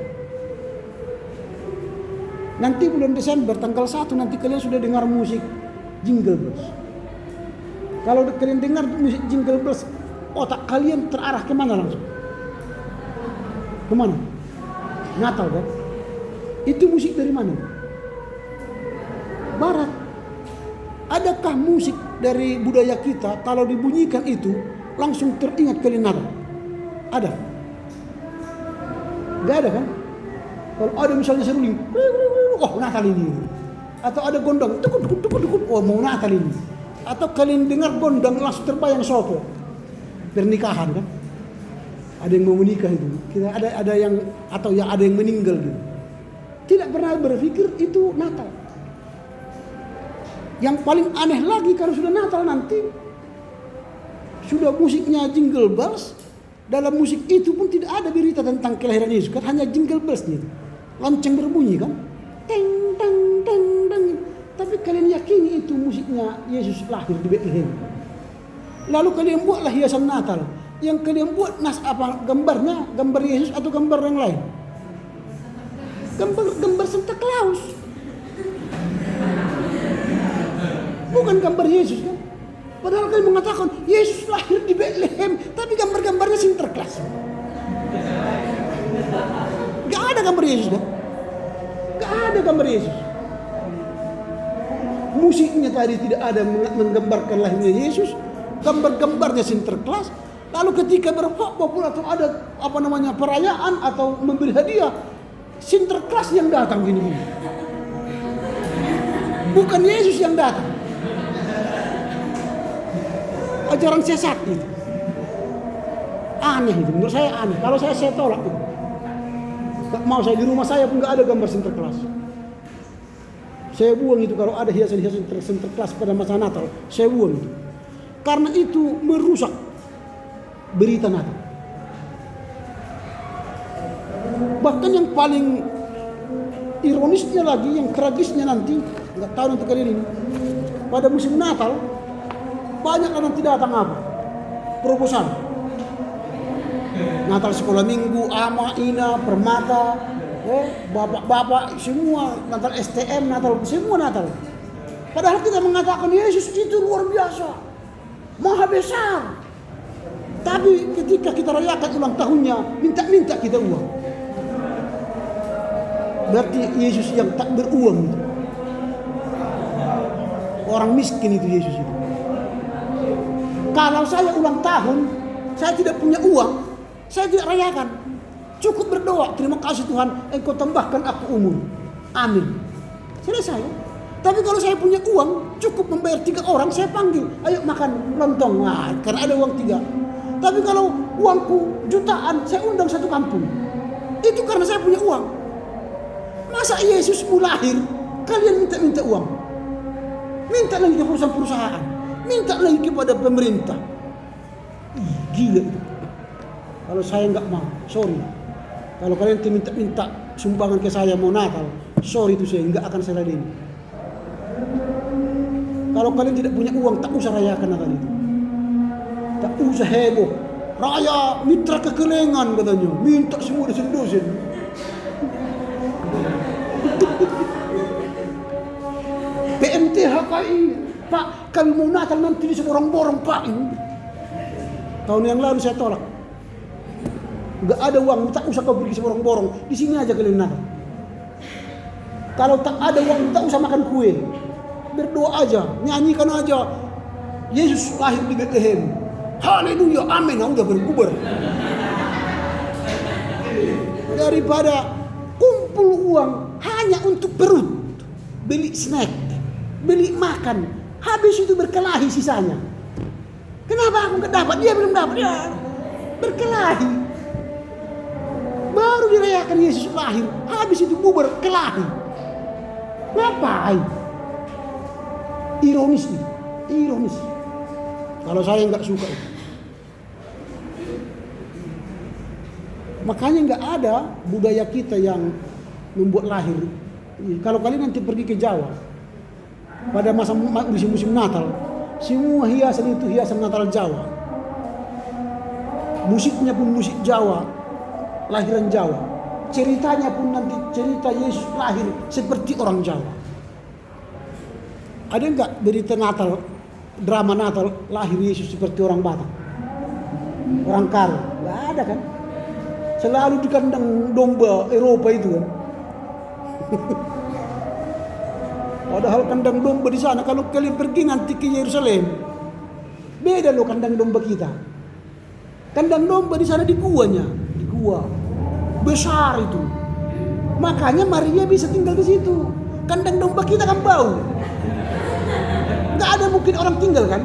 Nanti bulan Desember tanggal 1 nanti kalian sudah dengar musik Jingle Bells. Kalau kalian dengar musik Jingle Bells, otak kalian terarah kemana langsung? Kemana? Natal kan? Itu musik dari mana? Barat. Adakah musik dari budaya kita kalau dibunyikan itu langsung teringat kalian Natal? Ada? Gak ada kan? Kalau ada misalnya seruling, oh Natal ini. Atau ada gondang, tukut, oh mau Natal ini. Atau kalian dengar gondang langsung terbayang sopo. Pernikahan kan? Ada yang mau menikah itu. Kita ada yang atau ya ada yang meninggal gitu. Tidak pernah berpikir itu Natal. Yang paling aneh lagi kalau sudah Natal nanti sudah musiknya Jingle Bells, dalam musik itu pun tidak ada berita tentang kelahiran Yesus, kan hanya Jingle Bells gitu. Lonceng berbunyi kan, teng teng teng teng. Tapi kalian yakini itu musiknya Yesus lahir di Bethlehem. Lalu kalian buatlah hiasan Natal. Yang kalian buat gambarnya, gambar Yesus atau gambar yang lain? Gambar Santa Claus. Bukan gambar Yesus kan? Padahal kalian mengatakan Yesus lahir di Bethlehem, tapi gambar-gambarnya Sinterklas. Gak ada gambar Yesus kan? Gak ada gambar Yesus. Musiknya tadi tidak ada menggambarkan lahirnya Yesus, gambar-gambarnya Sinterklas. Lalu ketika berkumpul atau ada perayaan atau memberi hadiah, Sinterklas yang datang gini. Bukan Yesus yang datang. Ajaran sesat itu. Aneh itu, menurut saya aneh. Kalau saya tolak itu. Gak mau saya, di rumah saya pun gak ada gambar Sinterklas. Saya buang itu kalau ada hiasan-hiasan Sinterklas pada masa Natal. Saya buang itu. Karena itu merusak berita Natal. Bahkan yang paling ironisnya lagi, yang tragisnya nanti, nggak tahu nanti kalian ini, pada musim Natal banyak nanti datang apa? Proposal. Natal sekolah minggu, Ama, Ina, Permata, bapak-bapak semua, Natal STM, Natal semua Natal. Padahal kita mengatakan Yesus itu luar biasa, maha besar. Tapi ketika kita rayakan ulang tahunnya, minta kita uang. Berarti Yesus yang tak beruang itu. Orang miskin itu Yesus itu. Kalau saya ulang tahun, saya tidak punya uang, saya tidak rayakan. Cukup berdoa, terima kasih Tuhan, Engkau tambahkan aku umur. Amin. Selesai. Tapi kalau saya punya uang, cukup membayar 3 orang, saya panggil, ayo makan lontong. Nah, karena ada uang 3. Tapi kalau uangku jutaan, saya undang 1 kampung. Itu karena saya punya uang. Masa Yesus mau lahir, kalian minta uang? Minta lagi ke perusahaan-perusahaan, minta lagi kepada pemerintah. Gila itu. Kalau saya nggak mau, sorry. Kalau kalian minta sumbangan ke saya mau Natal, sorry itu saya nggak akan saya ladeni. Kalau kalian tidak punya uang, tak usah rayakan Natal itu. Tak usah heboh. Raya mitra kekelengan katanya, minta semua dosen-dosen. PMTHKI, Pak, kami mau Natal nanti di seborong-borong Pak ini. Tahun yang lalu saya tolak. Gak ada uang, tak usah kau pergi seborong-borong. Di sini aja kalian Natal. Kalau tak ada uang, tak usah makan kue. Berdoa aja, nyanyikan aja. Yesus lahir di Bethlehem. Haleluya, amin. Udah berkubar. Daripada kumpul uang hanya untuk perut, beli snack, beli makan, habis itu berkelahi sisanya. Kenapa aku nggak dapat? Dia belum dapat. Ya, berkelahi. Baru dirayakan Yesus lahir, habis itu bubar kelahi. Ngapain? Ironis nih, ironis. Kalau saya nggak suka itu. Makanya nggak ada budaya kita yang membuat lahir. Kalau kalian nanti pergi ke Jawa, pada masa musim Natal, semua hiasan itu hiasan Natal Jawa. Musiknya pun musik Jawa, lahiran Jawa. Ceritanya pun nanti cerita Yesus lahir seperti orang Jawa. Ada enggak berita Natal, drama Natal lahir Yesus seperti orang Batak, orang Karo? Enggak ada kan? Selalu di kandang domba Eropa itu kan. Padahal kandang domba di sana, kalau kalian pergi nanti ke Yerusalem, beda loh kandang domba kita. Kandang domba di sana di guanya, di gua besar itu. Makanya Maria bisa tinggal di situ. Kandang domba kita kan bau. Nggak ada mungkin orang tinggal kan?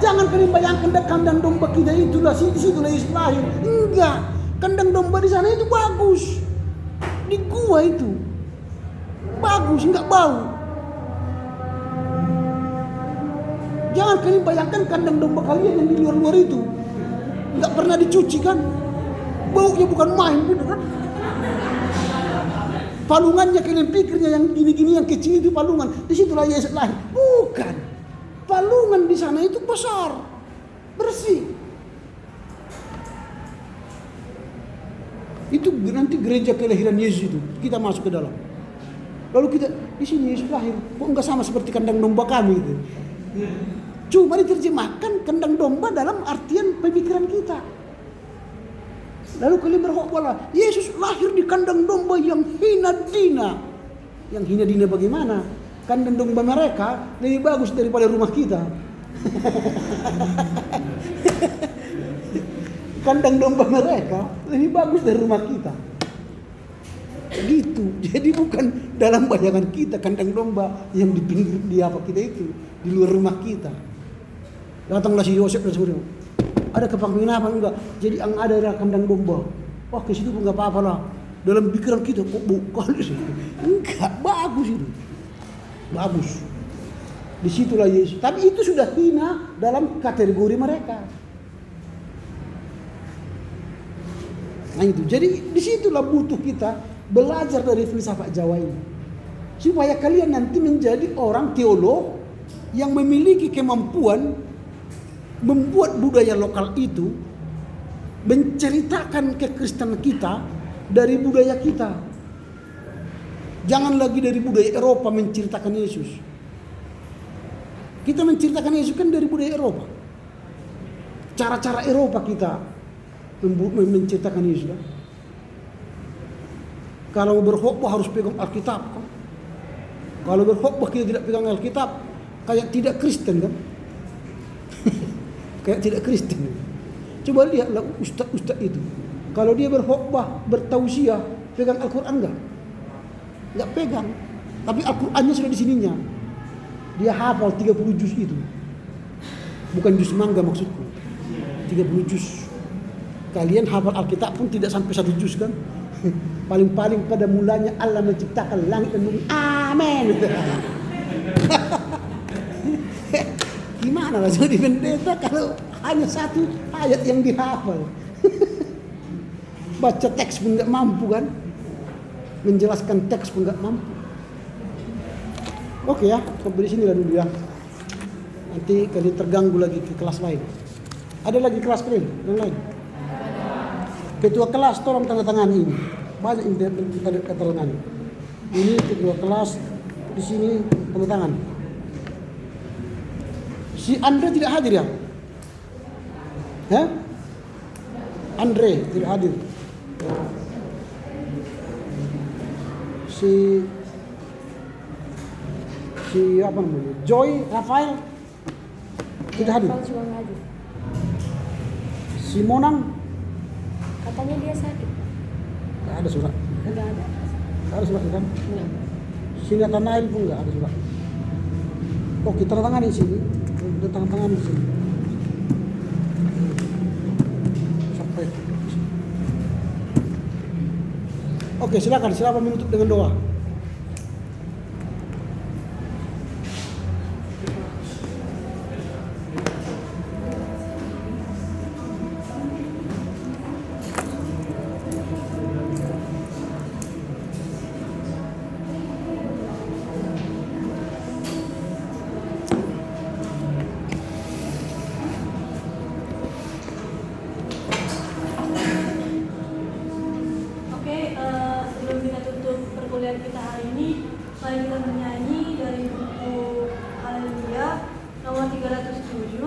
Jangan kalian bayangkan kandang domba kita itulah situlah Yesus lahir. Enggak. Kandang domba di sana itu bagus. Di gua itu bagus, enggak bau. Jangan kalian bayangkan kandang domba kalian yang di luar-luar itu enggak pernah dicuci kan? Baunya bukan main gitu kan? Palungannya kalian pikirnya yang gini-gini yang kecil itu palungan. Disitulah Yesus lahir. Bukan. Palungan di sana itu besar, bersih. Itu nanti gereja kelahiran Yesus itu kita masuk ke dalam. Lalu kita di sini Yesus lahir. Kok enggak sama seperti kandang domba kami itu? Cuma diterjemahkan kandang domba dalam artian pemikiran kita. Lalu kalian berkhotbah, Yesus lahir di kandang domba yang hina dina. Yang hina dina bagaimana? Kandang domba mereka lebih bagus daripada rumah kita. Kandang domba mereka lebih bagus dari rumah kita. Gitu. Jadi bukan dalam bayangan kita kandang domba yang di pinggir di apa kita itu, di luar rumah kita. Datanglah si Yosef dan sebagainya. Ada penginapan enggak? Jadi yang ada kandang domba. Wah, ke situ pun enggak apa-apa lah. Dalam pikiran kita kok bukan sih. Enggak, bagus itu. Bagus. Disitulah Yesus. Tapi itu sudah hina dalam kategori mereka. Nah itu. Jadi disitulah butuh kita belajar dari filsafat Jawa ini. Supaya kalian nanti menjadi orang teolog yang memiliki kemampuan membuat budaya lokal itu menceritakan kekristenan kita dari budaya kita. Jangan lagi dari budaya Eropa menceritakan Yesus. Kita menceritakan Yesus kan dari budaya Eropa. Cara-cara Eropa kita menceritakan Yesus kan. Kalau berkhotbah harus pegang Alkitab kan. Kalau berkhotbah kita tidak pegang Alkitab, kayak tidak Kristen kan. kayak tidak Kristen. Coba lihatlah ustaz-ustaz itu. Kalau dia berkhotbah, bertausiah, pegang Al-Quran enggak? Enggak pegang. Tapi Al-Qurannya sudah di sininya. Dia hafal 30 juz itu. Bukan juz mangga maksudku. 30 juz. Kalian hafal Alkitab pun tidak sampai 1 juz kan? Paling-paling pada mulanya Allah menciptakan langit dan bumi. Amin. Gimana lah jadi pendeta kalau hanya 1 ayat yang dihafal? Baca teks pun nggak mampu kan? Menjelaskan teks pun nggak mampu. Oke ya, sampai di sini lah dulu ya. Nanti kalian terganggu lagi ke kelas lain. Ada lagi kelas kalian yang lain? Ketua kelas tolong tanda tangan ini. Banyak yang tanda tangan. Ini ketua kelas, di sini tanda tangan. Si Andre tidak hadir ya? Hah? Andre tidak hadir. Si apa namanya? Joy, Rafael tidak hadir. Rafael juga nggak hadir. Si Monang Katanya dia sakit. nggak ada surat. Enggak ada. Nggak ada surat kan? Enggak. Si Nathanael pun nggak ada surat. Oh kita tanda tangan di sini. Kita tanda tangan di sini. Sampai. Oke silakan. Siapa menutup dengan doa? Sebelum kita tutup perkuliahan kita hari ini, mari kita bernyanyi dari buku Haleluya nomor 307.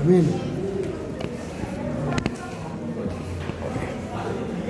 Amin.